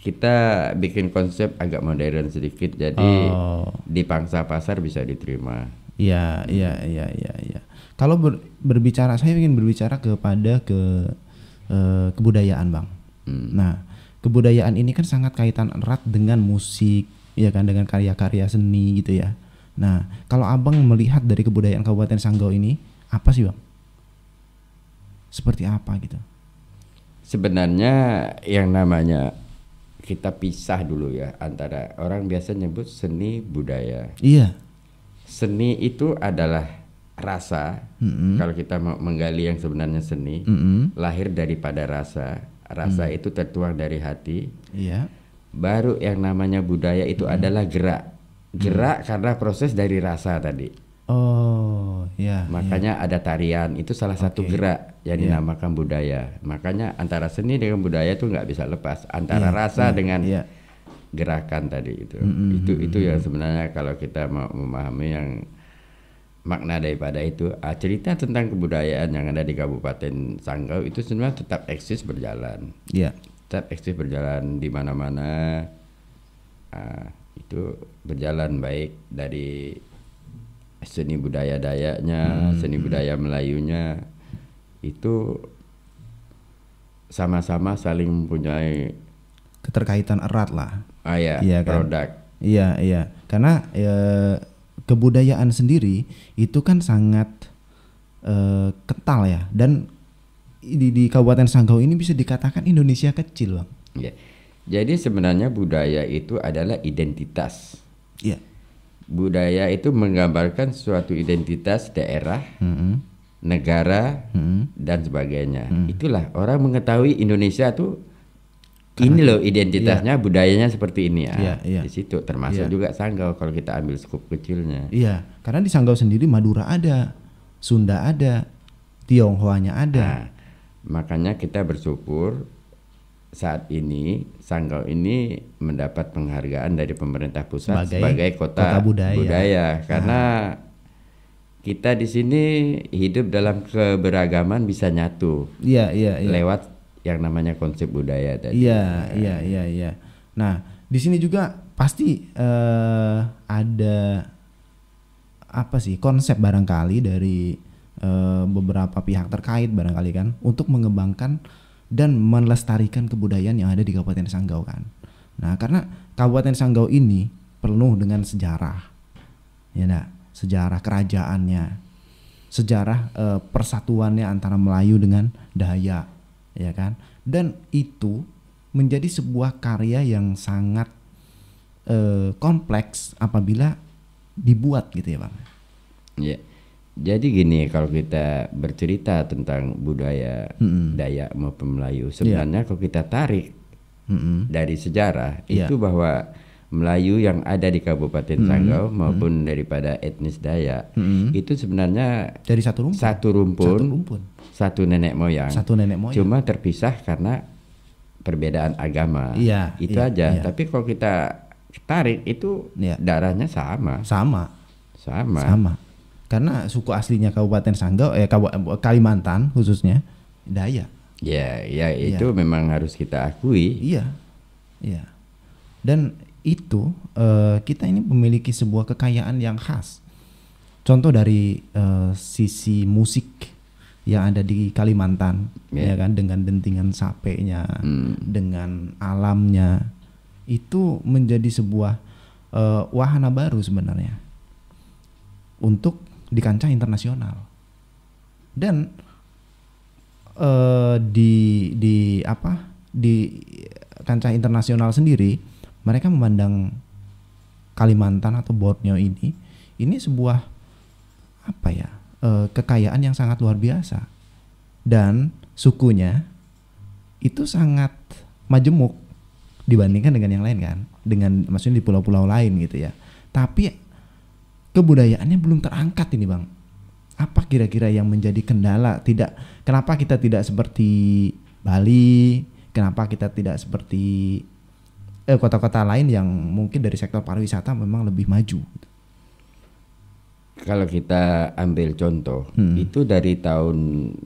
A: kita bikin konsep agak modern sedikit, jadi di pangsa pasar bisa diterima.
B: Iya. Kalau berbicara, saya ingin berbicara kepada kebudayaan, Bang. Nah, kebudayaan ini kan sangat kaitan erat dengan musik, ya kan, dengan karya-karya seni gitu ya. Nah, kalau abang melihat dari kebudayaan Kabupaten Sanggau ini, apa sih, Bang? Seperti apa gitu?
A: Sebenarnya yang namanya kita pisah dulu ya, antara orang biasa nyebut seni budaya.
B: Iya.
A: Seni itu adalah rasa. Kalau kita mau menggali yang sebenarnya seni, lahir daripada rasa. Rasa itu tertuang dari hati.
B: Iya.
A: Baru yang namanya budaya itu adalah gerak. Gerak karena proses dari rasa tadi.
B: Oh, ya.
A: Makanya ada tarian, itu salah satu gerak yang dinamakan budaya. Makanya antara seni dengan budaya itu nggak bisa lepas. Antara rasa dengan gerakan tadi itu. Itu yang sebenarnya kalau kita mau memahami yang makna daripada itu. Cerita tentang kebudayaan yang ada di Kabupaten Sanggau itu sebenarnya tetap eksis berjalan.
B: Iya.
A: Tetap eksis berjalan di mana-mana. Itu berjalan baik dari seni budaya Dayaknya, seni budaya Melayunya, itu sama-sama saling mempunyai
B: keterkaitan erat lah.
A: Iya, produk.
B: Kan? Iya. Karena kebudayaan sendiri itu kan sangat kental ya, dan di Kabupaten Sanggau ini bisa dikatakan Indonesia kecil, Bang.
A: Iya. Jadi sebenarnya budaya itu adalah identitas.
B: Iya.
A: Budaya itu menggambarkan suatu identitas daerah, negara, dan sebagainya. Itulah orang mengetahui Indonesia tuh ini loh identitasnya, budayanya seperti ini ya. Di situ termasuk juga Sanggau kalau kita ambil skup kecilnya.
B: Iya, karena di Sanggau sendiri Madura ada, Sunda ada, Tionghoanya ada.
A: Nah, makanya kita bersyukur saat ini Sanggau ini mendapat penghargaan dari pemerintah pusat sebagai kota budaya. Karena kita di sini hidup dalam keberagaman bisa nyatu.
B: Iya.
A: Lewat yang namanya konsep budaya tadi.
B: Iya. Nah, di sini juga pasti ada apa sih konsep barangkali dari beberapa pihak terkait barangkali kan untuk mengembangkan dan melestarikan kebudayaan yang ada di Kabupaten Sanggau kan. Nah, karena Kabupaten Sanggau ini penuh dengan sejarah, ya enggak? Sejarah kerajaannya, sejarah persatuannya antara Melayu dengan Dayak, ya kan? Dan itu menjadi sebuah karya yang sangat kompleks apabila dibuat gitu ya Bang.
A: Ya. Jadi gini, kalau kita bercerita tentang budaya Dayak maupun Melayu, sebenarnya kalau kita tarik dari sejarah itu bahwa Melayu yang ada di Kabupaten Sanggau maupun daripada etnis Dayak itu sebenarnya
B: dari satu rumpun,
A: satu nenek moyang. Cuma terpisah karena perbedaan agama. Itu aja. Tapi kalau kita tarik itu darahnya sama. Karena suku aslinya Kabupaten Sanggau, Kalimantan khususnya Dayak. Ya itu memang harus kita akui.
B: Iya. Dan itu kita ini memiliki sebuah kekayaan yang khas. Contoh dari sisi musik yang ada di Kalimantan, ya kan, dengan dentingan sapenya, dengan alamnya, itu menjadi sebuah wahana baru sebenarnya untuk di kancah internasional. Dan di kancah internasional sendiri mereka memandang Kalimantan atau Borneo ini sebuah kekayaan yang sangat luar biasa, dan sukunya itu sangat majemuk dibandingkan dengan yang lain kan, maksudnya di pulau-pulau lain gitu ya. Tapi kebudayaannya belum terangkat ini Bang. Apa kira-kira yang menjadi kendala? Kenapa kita tidak seperti Bali? Kenapa kita tidak seperti kota-kota lain yang mungkin dari sektor pariwisata memang lebih maju?
A: Kalau kita ambil contoh, itu dari tahun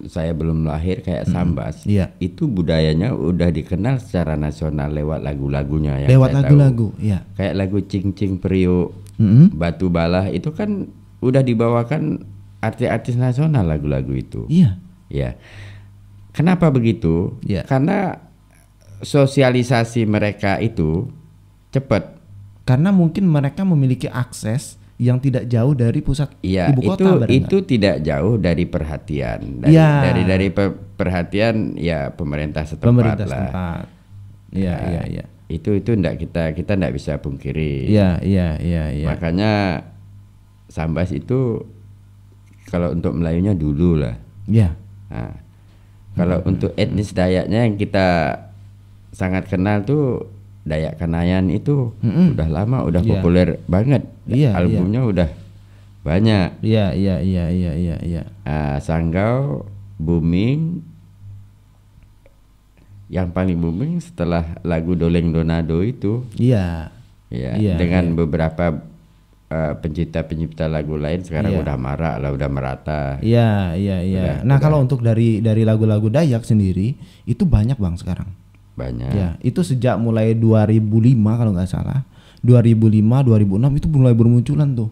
A: saya belum lahir kayak Sambas, itu budayanya udah dikenal secara nasional lewat lagu-lagunya.
B: Lewat lagu-lagu,
A: kayak lagu Cing Cing Priuk, Batu Balah itu kan udah dibawakan artis-artis nasional lagu-lagu itu. Iya. Kenapa begitu? Karena sosialisasi mereka itu cepat.
B: Karena mungkin mereka memiliki akses yang tidak jauh dari pusat ibu kota.
A: Itu tidak jauh dari perhatian. Dari perhatian ya pemerintah setempat lah.
B: Iya.
A: Itu kita enggak bisa pungkiri.
B: Iya.
A: Makanya Sambas itu kalau untuk Melayunya dulu lah.
B: Iya.
A: Nah, kalau untuk etnis Dayaknya yang kita sangat kenal tuh Dayak Kanayan itu udah lama, udah populer banget. Albumnya udah banyak.
B: Iya.
A: Sanggau booming. Yang paling booming setelah lagu Doleng Donado itu. Iya. Dengan beberapa pencipta lagu lain sekarang udah marak lah, udah merata.
B: Iya. Nah, kalau untuk dari lagu-lagu Dayak sendiri itu banyak Bang sekarang.
A: Banyak.
B: Ya, itu sejak mulai 2005 kalau nggak salah. 2005, 2006 itu mulai bermunculan tuh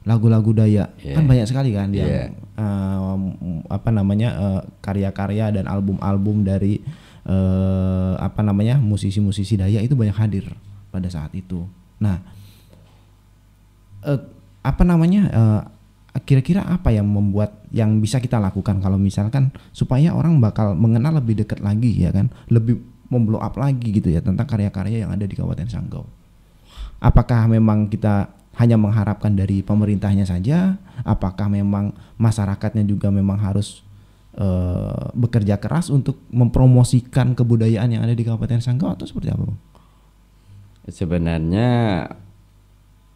B: lagu-lagu Dayak. Kan banyak sekali kan yang karya-karya dan album-album dari musisi-musisi Dayak itu banyak hadir pada saat itu. Nah, kira-kira apa yang bisa kita lakukan kalau misalkan supaya orang bakal mengenal lebih dekat lagi ya kan, lebih memblow up lagi gitu ya tentang karya-karya yang ada di Kabupaten Sanggau. Apakah memang kita hanya mengharapkan dari pemerintahnya saja? Apakah memang masyarakatnya juga memang harus bekerja keras untuk mempromosikan kebudayaan yang ada di Kabupaten Sanggau atau seperti apa, Bang?
A: Sebenarnya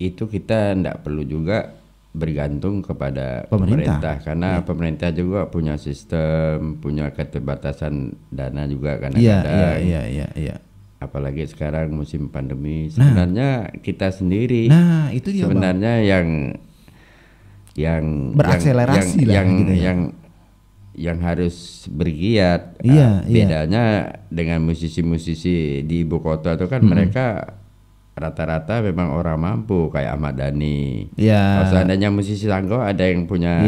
A: itu kita tidak perlu juga bergantung kepada pemerintah karena pemerintah juga punya sistem, punya keterbatasan dana juga kadang-kadang.
B: Iya.
A: Apalagi sekarang musim pandemi, sebenarnya kita sendiri
B: itu dia,
A: sebenarnya
B: Bang, yang berakselerasi
A: yang yang harus bergiat.
B: Iya,
A: bedanya dengan musisi-musisi di ibu kota itu kan mereka rata-rata memang orang mampu kayak Ahmad Dhani. Kalau seandainya musisi Sanggau ada yang punya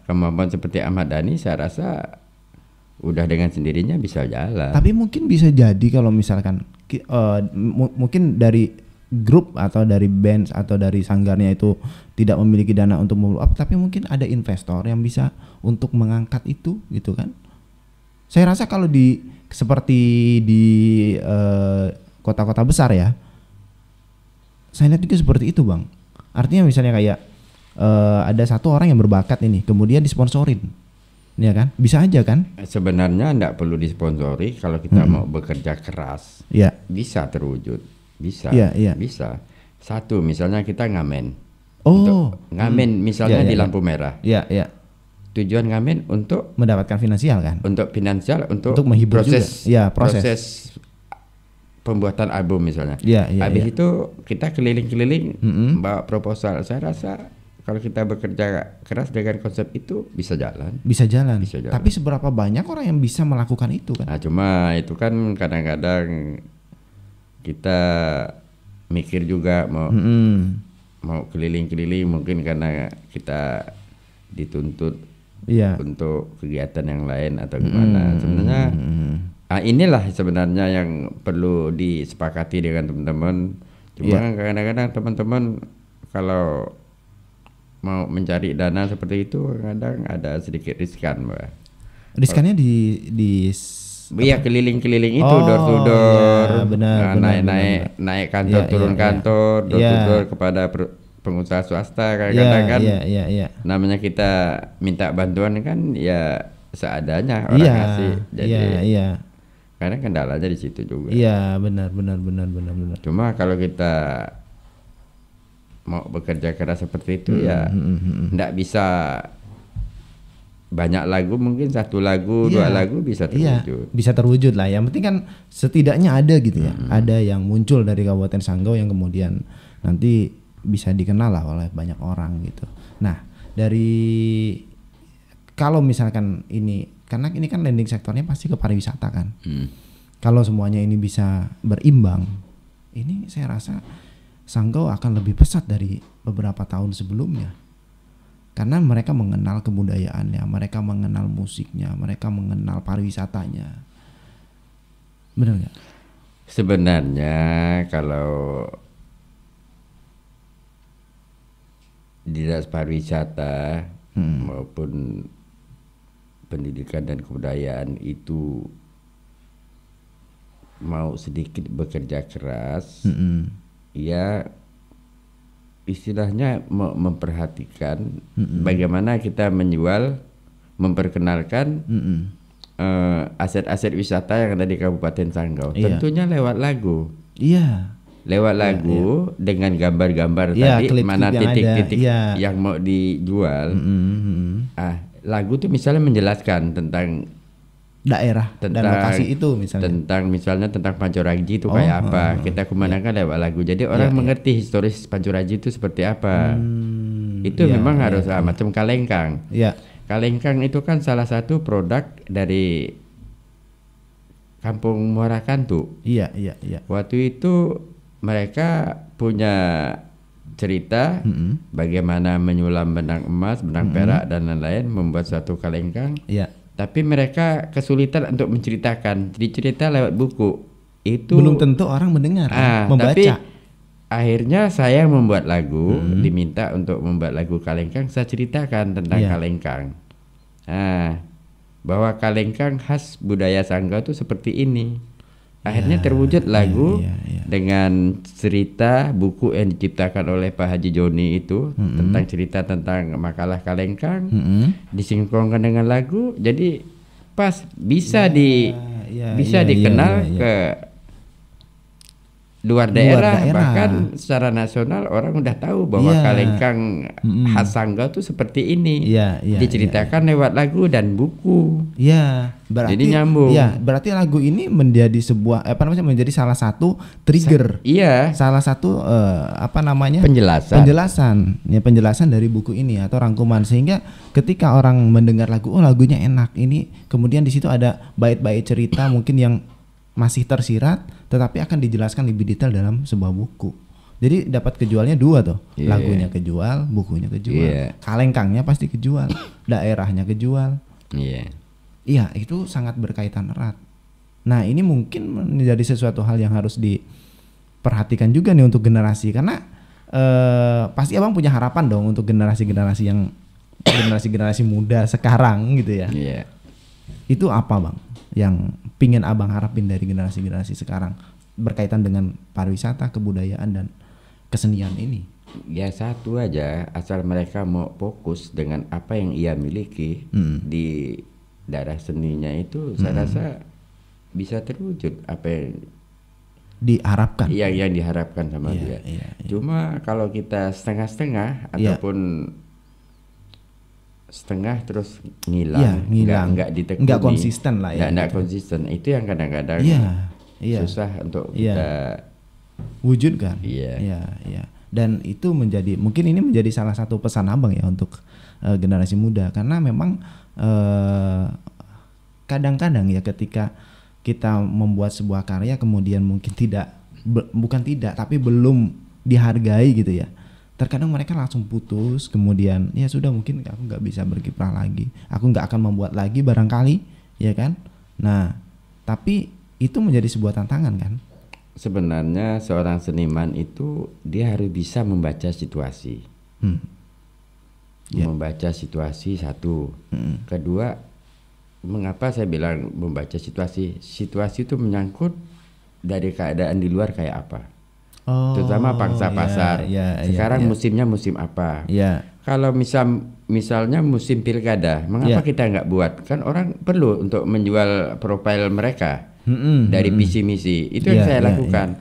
A: kemampuan seperti Ahmad Dhani, saya rasa udah dengan sendirinya bisa jalan.
B: Tapi mungkin bisa jadi kalau misalkan mungkin dari grup atau dari band atau dari sanggarnya itu tidak memiliki dana untuk blow up, tapi mungkin ada investor yang bisa untuk mengangkat itu gitu kan. Saya rasa kalau seperti di kota-kota besar ya, saya lihat juga seperti itu Bang. Artinya misalnya kayak ada satu orang yang berbakat ini kemudian disponsorin, ya kan, bisa aja kan.
A: Sebenarnya enggak perlu disponsori kalau kita mau bekerja keras. Bisa terwujud, bisa. Bisa. Satu, misalnya kita ngamen. Ngamen misalnya di lampu merah. Tujuan ngamen untuk
B: mendapatkan finansial kan.
A: Untuk finansial, untuk
B: menghibur
A: proses
B: juga.
A: Proses pembuatan album misalnya. Habis itu kita keliling-keliling bawa proposal. Saya rasa kalau kita bekerja keras dengan konsep itu bisa jalan.
B: Bisa jalan. Tapi seberapa banyak orang yang bisa melakukan itu kan?
A: Nah, cuma itu kan kadang-kadang kita mikir juga mau keliling-keliling mungkin karena kita dituntut untuk kegiatan yang lain atau gimana. Sebenarnya inilah sebenarnya yang perlu disepakati dengan teman-teman. Cuma kadang-kadang teman-teman kalau mau mencari dana seperti itu kadang ada sedikit riskan, Mbak.
B: Riskannya
A: Iya, keliling-keliling itu door to door, naik kantor, turun kantor, door to door kepada pengusaha swasta kadang-kadang kan. Namanya kita minta bantuan kan ya seadanya orang ngasih. Jadi karena kendalanya di situ juga.
B: Iya, benar.
A: Cuma kalau kita mau bekerja keras seperti itu enggak bisa banyak lagu, mungkin satu lagu, dua lagu bisa terwujud.
B: Bisa terwujud lah. Yang penting kan setidaknya ada gitu ya. Ada yang muncul dari Kabupaten Sanggau yang kemudian nanti bisa dikenal lah oleh banyak orang gitu. Nah, dari kalau misalkan ini, karena ini kan landing sektornya pasti ke pariwisata kan. Kalau semuanya ini bisa berimbang, ini saya rasa Sanggau akan lebih pesat dari beberapa tahun sebelumnya. Karena mereka mengenal kebudayaannya, mereka mengenal musiknya, mereka mengenal pariwisatanya. Benar nggak?
A: Sebenarnya kalau dinas pariwisata maupun pendidikan dan kebudayaan itu mau sedikit bekerja keras, ya istilahnya memperhatikan bagaimana kita menjual, memperkenalkan aset-aset wisata yang ada di Kabupaten Sanggau. Tentunya lewat lagu. Lewat lagu dengan gambar-gambar tadi, mana titik-titik yang mau dijual. Lagu tuh misalnya menjelaskan tentang
B: daerah dan lokasi itu
A: misalnya tentang Pancoraji itu kayak apa, kita kumandangkan lewat lagu, jadi orang mengerti historis Pancoraji itu seperti apa. Itu memang harus macam kalengkang. Kalengkang itu kan salah satu produk dari Kampung Muara Kantu. Waktu itu mereka punya cerita bagaimana menyulam benang emas, benang perak dan lain-lain, membuat suatu kalengkang. Tapi mereka kesulitan untuk menceritakan. Jadi cerita lewat buku itu
B: belum tentu orang mendengar, membaca.
A: Tapi akhirnya saya membuat lagu, diminta untuk membuat lagu kalengkang. Saya ceritakan tentang kalengkang. Bahwa kalengkang khas budaya Sanggau itu seperti ini. Akhirnya terwujud lagu dengan cerita buku yang diciptakan oleh Pak Haji Joni itu tentang cerita tentang makalah kalengkang, disinkronkan dengan lagu, jadi pas bisa dikenal ke luar daerah. Bahkan secara nasional orang udah tahu bahwa Kalengkang khas Sanggau tuh seperti ini. Diceritakan lewat lagu dan buku.
B: Berarti
A: jadi nyambung.
B: Berarti lagu ini menjadi sebuah menjadi salah satu trigger. Salah satu penjelasan dari buku ini atau rangkuman, sehingga ketika orang mendengar lagu, oh lagunya enak ini, kemudian di situ ada bait-bait cerita mungkin yang masih tersirat tetapi akan dijelaskan lebih detail dalam sebuah buku. Jadi dapat kejualnya dua tuh. Lagunya kejual, bukunya kejual. Kalengkangnya pasti kejual, daerahnya kejual. Iya, itu sangat berkaitan erat. Nah, ini mungkin menjadi sesuatu hal yang harus diperhatikan juga nih untuk generasi, karena pasti Abang punya harapan dong untuk generasi-generasi muda sekarang gitu ya. Itu apa Bang yang pingin Abang harapin dari generasi-generasi sekarang berkaitan dengan pariwisata, kebudayaan dan kesenian ini?
A: Ya satu aja, asal mereka mau fokus dengan apa yang ia miliki di daerah seninya itu, saya rasa bisa terwujud apa yang
B: diharapkan.
A: Yang diharapkan sama dia. Cuma kalau kita setengah-setengah ataupun setengah terus ngilang. Nggak ditekuni,
B: nggak konsisten lah ya.
A: Nggak konsisten, itu yang kadang-kadang susah untuk kita
B: wujudkan. Dan itu mungkin ini menjadi salah satu pesan Abang ya untuk generasi muda, karena memang kadang-kadang ya ketika kita membuat sebuah karya kemudian mungkin tapi belum dihargai gitu ya. Terkadang mereka langsung putus, kemudian ya sudah, mungkin aku nggak bisa berkiprah lagi, aku nggak akan membuat lagi barangkali, ya kan? Nah, tapi itu menjadi sebuah tantangan kan?
A: Sebenarnya seorang seniman itu dia harus bisa membaca situasi. Membaca situasi satu. Kedua, mengapa saya bilang membaca situasi? Situasi itu menyangkut dari keadaan di luar kayak apa. Terutama pangsa pasar. Sekarang musimnya musim apa? Kalau misalnya musim pilkada, mengapa kita nggak buat? Kan orang perlu untuk menjual profil mereka dari visi misi. Itu yang saya lakukan.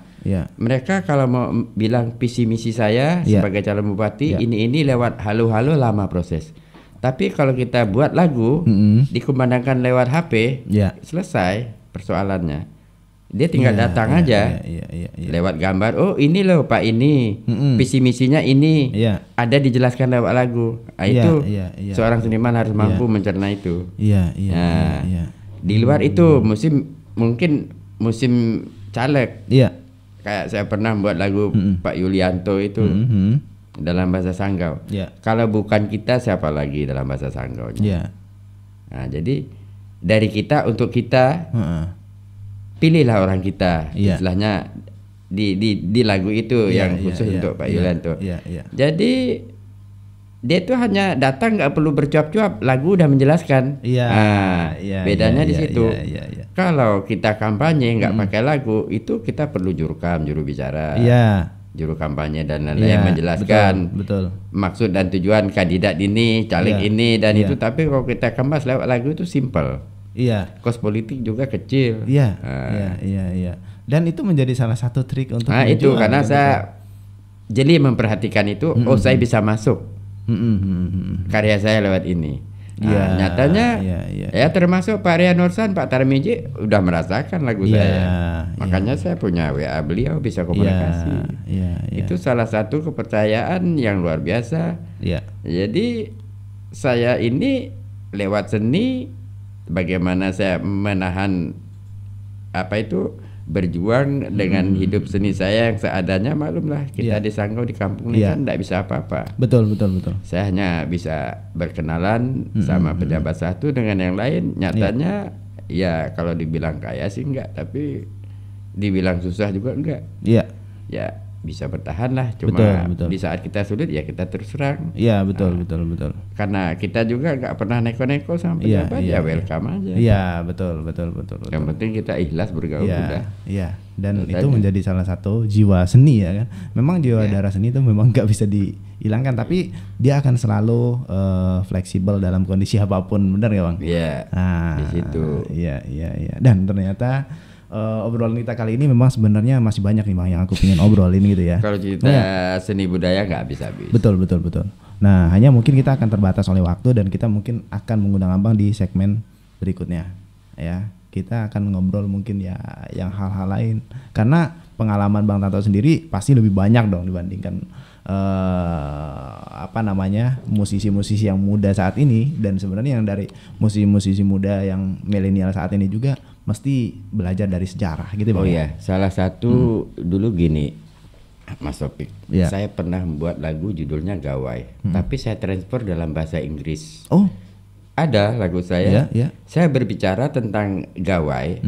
A: Mereka kalau mau bilang visi misi saya sebagai calon bupati, ini lewat halo-halo lama proses. Tapi kalau kita buat lagu, dikumandangkan lewat HP, selesai persoalannya. Dia tinggal datang aja, lewat gambar. Oh ini loh Pak ini, visi misinya ini, ada dijelaskan lewat lagu. Itu seorang seniman harus mampu mencerna itu. Di luar itu mungkin musim caleg. Kayak saya pernah buat lagu Pak Yulianto itu dalam bahasa Sanggau. Kalau bukan kita siapa lagi dalam bahasa Sanggaunya. Nah, jadi dari kita untuk kita. Pilihlah orang kita, istilahnya di lagu itu yang khusus untuk Pak Yulianto. Jadi dia itu hanya datang, nggak perlu bercuap-cuap, lagu udah menjelaskan. Bedanya di situ. Kalau kita kampanye nggak pakai lagu, itu kita perlu juru bicara, juru kampanye dan lain-lain menjelaskan
B: betul.
A: Maksud dan tujuan kandidat ini, caleg ini dan itu. Tapi kalau kita kemas lewat lagu itu simple. Kos politik juga kecil.
B: Dan itu menjadi salah satu trik untuk
A: itu karena saya jeli memperhatikan itu. Saya bisa masuk karya saya lewat ini. Nyatanya ya termasuk Pak Ria Nursan, Pak Tarmiji udah merasakan lagu saya. Makanya saya punya WA beliau, bisa komunikasi. Itu salah satu kepercayaan yang luar biasa. Jadi saya ini lewat seni, bagaimana saya menahan berjuang dengan hidup seni saya yang seadanya. Maklumlah kita di Sanggau, di kampung ini kan tidak bisa apa-apa.
B: Betul.
A: Saya hanya bisa berkenalan sama pejabat satu dengan yang lain. Nyatanya ya kalau dibilang kaya sih enggak, tapi dibilang susah juga enggak. Ya bisa bertahan lah. Cuma betul. Di saat kita sulit ya kita terus terang. Betul. Karena kita juga nggak pernah neko-neko sama pejabat, welcome aja. Betul. Yang penting kita ikhlas bergaul udah.
B: Dan itu menjadi salah satu jiwa seni ya kan. Memang jiwa darah seni itu memang nggak bisa dihilangkan, tapi dia akan selalu fleksibel dalam kondisi apapun, benar ya Bang?
A: Di situ.
B: Dan ternyata obrolan kita kali ini memang sebenarnya masih banyak nih Bang yang aku pengen obrolin gitu ya.
A: Kalau cerita seni budaya nggak habis-habis.
B: Betul. Nah, hanya mungkin kita akan terbatas oleh waktu dan kita mungkin akan mengundang Abang di segmen berikutnya ya. Kita akan ngobrol mungkin ya yang hal-hal lain karena pengalaman Bang Tanto sendiri pasti lebih banyak dong dibandingkan musisi-musisi yang muda saat ini, dan sebenarnya yang dari musisi-musisi muda yang milenial saat ini juga mesti belajar dari sejarah gitu Bang.
A: Oh iya, salah satu dulu gini Mas Topik, saya pernah membuat lagu judulnya Gawai, tapi saya transfer dalam bahasa Inggris.
B: Oh,
A: ada lagu saya, saya berbicara tentang gawai,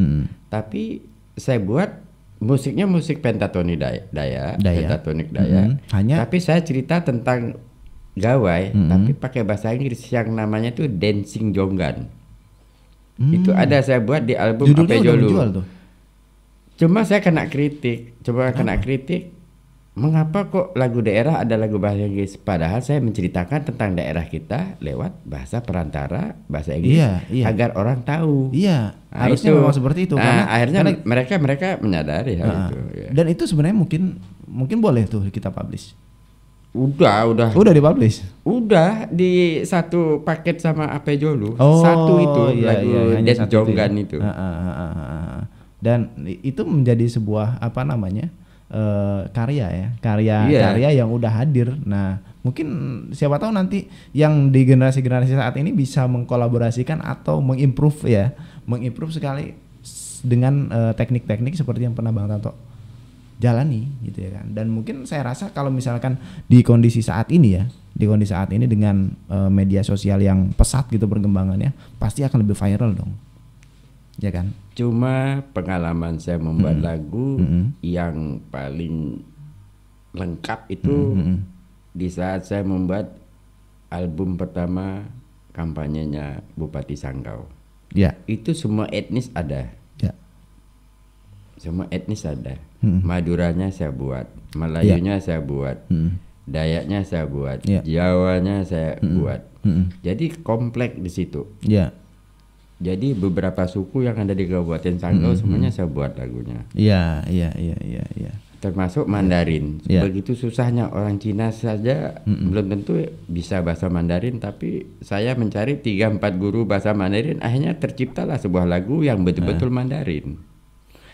A: tapi saya buat musiknya musik pentatonik daya. Tapi saya cerita tentang gawai, tapi pakai bahasa Inggris yang namanya tuh Dancing Jonggan. Itu ada saya buat di album Ape Jolu. Cuma saya kena kritik, mengapa kok lagu daerah ada lagu bahasa Inggris? Padahal saya menceritakan tentang daerah kita lewat bahasa perantara, bahasa Inggris, agar orang tahu.
B: Iya, harusnya memang seperti itu.
A: Akhirnya mereka menyadari hal itu. Ya.
B: Dan itu sebenarnya mungkin boleh tuh kita publish.
A: Udah
B: dipublish.
A: Udah di satu paket sama Ape Jolu. Satu itu lagu Des Jonggan itu.
B: Dan itu menjadi sebuah karya yang udah hadir. Nah, mungkin siapa tahu nanti yang di generasi saat ini bisa mengkolaborasikan atau mengimprove sekali dengan teknik-teknik seperti yang pernah Bang Tanto jalani gitu ya kan. Dan mungkin saya rasa kalau misalkan di kondisi saat ini dengan media sosial yang pesat gitu perkembangannya, pasti akan lebih viral dong. Ya kan?
A: Cuma pengalaman saya membuat lagu yang paling lengkap itu di saat saya membuat album pertama kampanyenya Bupati Sanggau.
B: Ya.
A: Itu semua etnis ada.
B: Ya.
A: Semua etnis ada. Maduranya saya buat, Melayunya saya buat, Dayaknya saya buat, Jawanya saya buat. Jadi komplek di situ.
B: Ya.
A: Jadi beberapa suku yang ada di Kabupaten Sanggau semuanya saya buat lagunya.
B: Iya.
A: Termasuk Mandarin. Begitu susahnya orang Cina saja belum tentu bisa bahasa Mandarin, tapi saya mencari 3-4 guru bahasa Mandarin, akhirnya terciptalah sebuah lagu yang betul-betul Mandarin.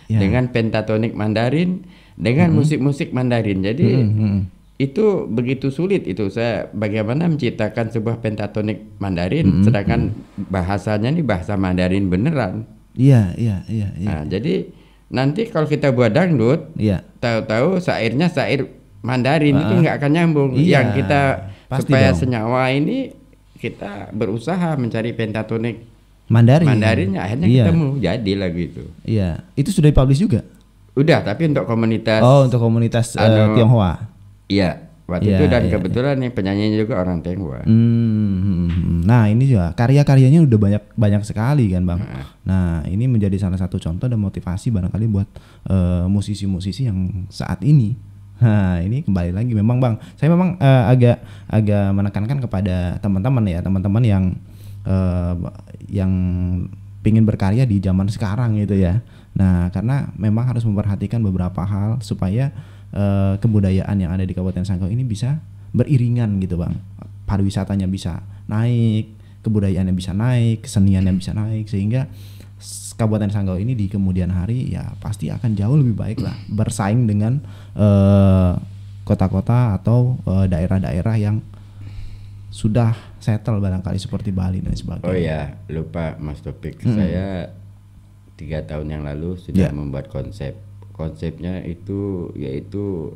A: Dengan pentatonik Mandarin, dengan musik-musik Mandarin. Jadi itu begitu sulit itu saya bagaimana menciptakan sebuah pentatonik Mandarin sedangkan bahasanya ini bahasa Mandarin beneran.
B: Iya.
A: Nah, jadi nanti kalau kita buat dangdut, tahu-tahu syairnya syair Mandarin itu nggak akan nyambung. Yang kita supaya senyawa ini kita berusaha mencari pentatonik Mandarinnya akhirnya ketemu jadi lagu itu.
B: Iya, itu sudah dipublish juga.
A: Udah, tapi untuk komunitas.
B: Oh, untuk komunitas Tionghoa.
A: Iya, waktu itu dan kebetulan nih penyanyinya juga orang Tionghoa.
B: Nah, ini juga karya-karyanya udah banyak sekali kan, Bang. Nah, ini menjadi salah satu contoh dan motivasi barangkali buat musisi-musisi yang saat ini. Nah, ini kembali lagi memang, Bang. Saya memang agak menekankan kepada teman-teman yang pingin berkarya di zaman sekarang gitu ya. Nah, karena memang harus memperhatikan beberapa hal supaya kebudayaan yang ada di Kabupaten Sanggau ini bisa beriringan gitu, Bang. Pariwisatanya bisa naik, kebudayaannya bisa naik, keseniannya bisa naik, sehingga Kabupaten Sanggau ini di kemudian hari ya pasti akan jauh lebih baik lah bersaing dengan kota-kota atau daerah-daerah yang sudah settle barangkali seperti Bali dan sebagainya.
A: Oh ya, lupa Mas Topik, saya 3 tahun yang lalu sudah membuat konsep. Konsepnya itu yaitu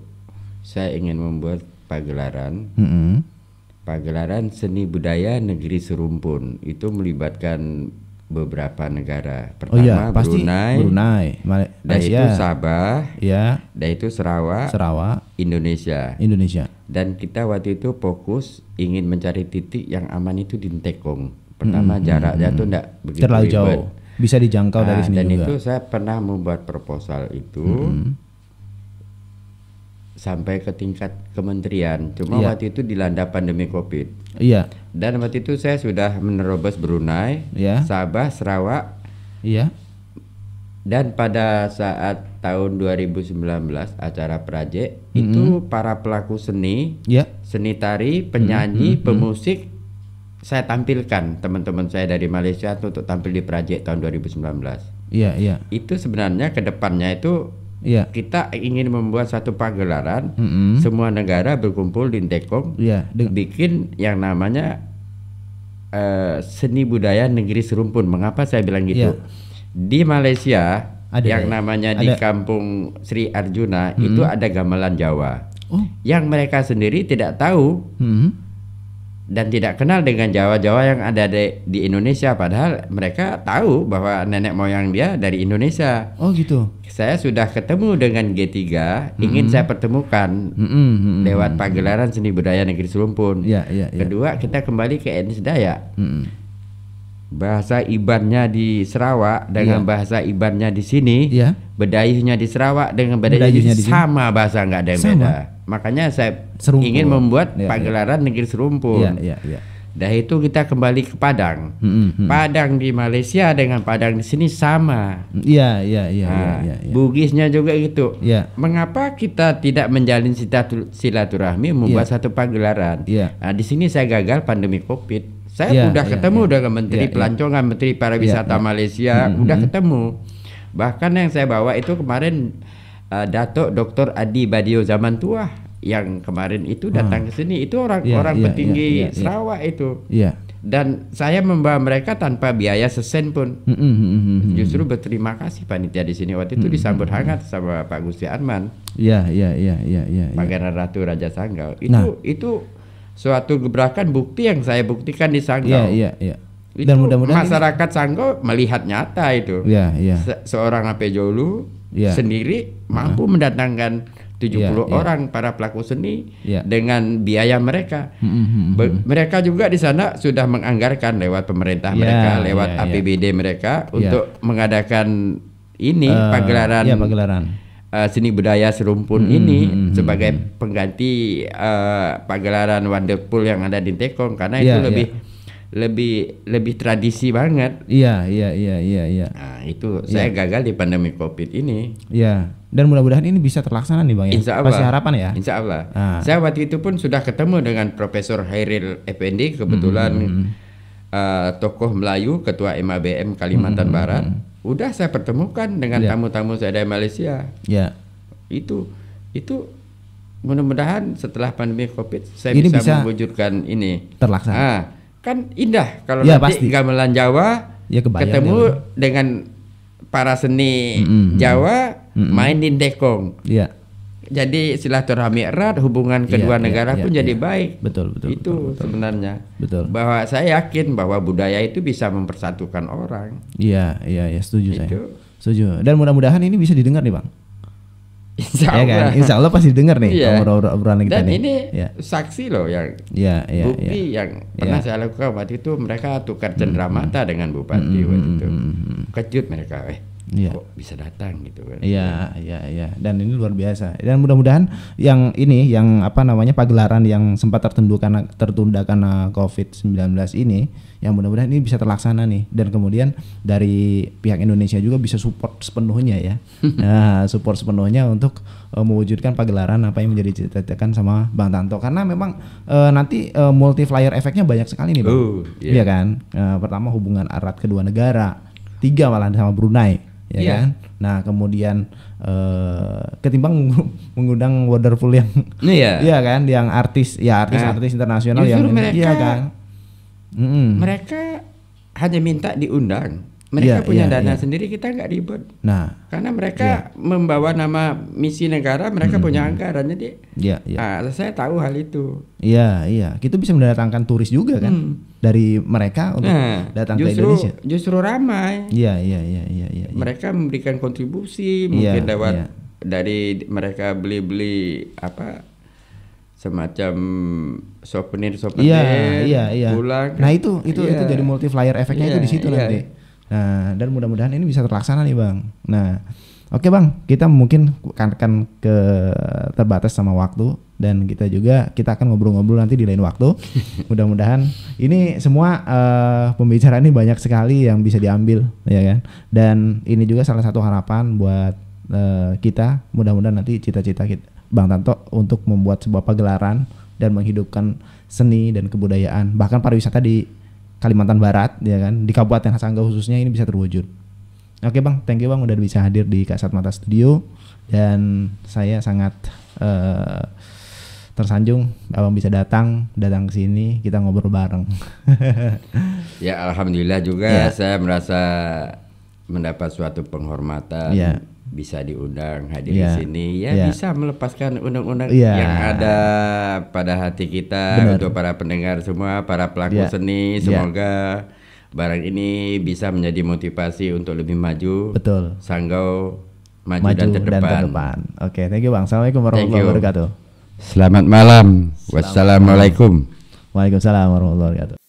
A: saya ingin membuat pagelaran seni budaya negeri serumpun. Itu melibatkan beberapa negara. Pertama Brunei, dan itu Sabah, dan itu Sarawak, Indonesia. Dan kita waktu itu fokus ingin mencari titik yang aman itu di Ntekong. Pertama jaraknya tuh enggak begitu
B: terlalu jauh. Bisa dijangkau dari sini
A: dan
B: juga.
A: Dan itu saya pernah membuat proposal itu sampai ke tingkat kementerian. Cuma waktu itu dilanda pandemi Covid.
B: Iya.
A: Dan waktu itu saya sudah menerobos Brunei, Sabah, Sarawak, Dan pada saat tahun 2019 acara Praje itu para pelaku seni, seni tari, penyanyi, pemusik saya tampilkan teman-teman saya dari Malaysia untuk tampil di Praje tahun 2019. Itu sebenarnya ke depannya itu kita ingin membuat satu pagelaran, semua negara berkumpul di Intekong, bikin yang namanya seni budaya negeri serumpun. Mengapa saya bilang gitu? Di Malaysia yang namanya di Kampung Sri Arjuna itu ada gamelan Jawa yang mereka sendiri tidak tahu dan tidak kenal dengan Jawa-Jawa yang ada di Indonesia, padahal mereka tahu bahwa nenek moyang dia dari Indonesia.
B: Oh gitu.
A: Saya sudah ketemu dengan G3, ingin saya pertemukan lewat pagelaran seni budaya negeri serumpun. Kedua, kita kembali ke etnis Dayak. Bahasa Ibannya di Sarawak dengan bahasa Ibannya di sini, Bedayuhnya di Sarawak dengan Bedayuhnya sama bahasa, nggak ada yang beda. Makanya saya ingin membuat pagelaran negeri serumpun. Dah itu kita kembali ke Padang. Padang di Malaysia dengan Padang di sini sama. Bugisnya juga gitu. Mengapa kita tidak menjalin silaturahmi membuat satu pagelaran? Nah, di sini saya gagal pandemi Covid. Saya udah ketemu dengan Menteri Pelancongan, Menteri Pariwisata Malaysia, udah ketemu. Bahkan yang saya bawa itu kemarin Datuk Dr. Adi Badio Zaman Tua yang kemarin itu datang ke sini. Itu orang petinggi Sarawak itu. Dan saya membawa mereka tanpa biaya sesen pun. Justru berterima kasih panitia di sini waktu itu disambut hangat sama Pak Gusti Arman. Pangeran Ratu Raja Sanggau. Itu suatu gebrakan bukti yang saya buktikan di Sanggau. Dan mudah-mudahan masyarakat Sanggau melihat nyata itu. Seorang Ape Jolu sendiri mampu mendatangkan 70 orang para pelaku seni dengan biaya mereka. Mereka juga di sana sudah menganggarkan lewat pemerintah mereka, lewat APBD mereka untuk mengadakan ini pagelaran seni budaya serumpun ini sebagai pengganti pagelaran Wonderful yang ada di Tekong, karena itu lebih tradisi banget. Nah, itu saya gagal di pandemi Covid ini.
B: Dan mudah-mudahan ini bisa terlaksana nih Bang ya.
A: Insya Allah.
B: Pasti harapan ya.
A: Insya Allah. Saya waktu itu pun sudah ketemu dengan Profesor Hairil Effendi, kebetulan tokoh Melayu, Ketua MABM Kalimantan Barat. Udah saya pertemukan dengan tamu-tamu saya dari Malaysia. Itu mudah-mudahan setelah pandemi Covid saya bisa mewujudkan ini
B: terlaksana.
A: Kan indah kalau nanti gamelan Jawa ketemu dengan para seni Jawa main di Tekong. Jadi silaturahmi erat, hubungan kedua negara pun jadi baik.
B: Betul.
A: Itu sebenarnya. Bahwa saya yakin bahwa budaya itu bisa mempersatukan orang.
B: Setuju saya. Setuju. Dan mudah-mudahan ini bisa didengar nih Bang.
A: Insya Allah.
B: Kan? Insya Allah pasti didengar nih obrolan kita.
A: Dan
B: nih.
A: ini saksi loh yang bukti yang pernah saya lakukan waktu itu. Mereka tukar cenderamata dengan Bupati waktu itu. Kejut mereka. Kok bisa datang gitu kan. Dan ini luar biasa. Dan mudah-mudahan yang pagelaran yang sempat tertunda karena COVID-19 ini, yang mudah-mudahan ini bisa terlaksana nih, dan kemudian dari pihak Indonesia juga bisa support sepenuhnya ya. Support sepenuhnya untuk mewujudkan pagelaran apa yang menjadi cita-citakan sama Bang Tanto, karena memang nanti multiplier efeknya banyak sekali nih Bang. Iya kan? Pertama hubungan erat kedua negara, 3 malah sama Brunei. Kan? Nah kemudian ketimbang mengundang Wonderful yang kan, yang artis internasional yang mereka,
B: kan.
A: Mereka hanya minta diundang. Mereka punya dana sendiri, kita nggak ribet. Karena mereka membawa nama misi negara, mereka punya anggaran, jadi saya tahu hal itu.
B: Kita bisa mendatangkan turis juga kan dari mereka untuk datang ke Indonesia.
A: Justru ramai. Mereka memberikan kontribusi, mungkin lewat dari mereka beli semacam souvenir pulang.
B: Nah itu jadi multiplier efeknya itu di situ nanti. Nah, dan mudah-mudahan ini bisa terlaksana nih Bang. Nah, Oke Bang, kita mungkin akan ke terbatas sama waktu dan kita akan ngobrol-ngobrol nanti di lain waktu. Mudah-mudahan ini semua pembicaraan ini banyak sekali yang bisa diambil, ya kan. Dan ini juga salah satu harapan buat kita. Mudah-mudahan nanti cita-cita Bang Tanto untuk membuat sebuah pagelaran dan menghidupkan seni dan kebudayaan, bahkan pariwisata di Kalimantan Barat, ya kan, di Kabupaten Sangga khususnya ini bisa terwujud. Oke Bang, thank you Bang udah bisa hadir di Kasat Mata Studio dan saya sangat tersanjung Abang bisa datang ke sini, kita ngobrol bareng.
A: Ya alhamdulillah juga saya merasa mendapat suatu penghormatan, bisa diundang hadir di sini, bisa melepaskan undang-undang yang ada pada hati kita. Benar. Untuk para pendengar semua, para pelaku seni, semoga barang ini bisa menjadi motivasi untuk lebih maju. Betul. Sanggau maju dan terdepan.
B: Oke, thank you Bang. Assalamualaikum warahmatullahi wabarakatuh.
A: Selamat malam. Wassalamualaikum.
B: Waalaikumsalam warahmatullahi wabarakatuh.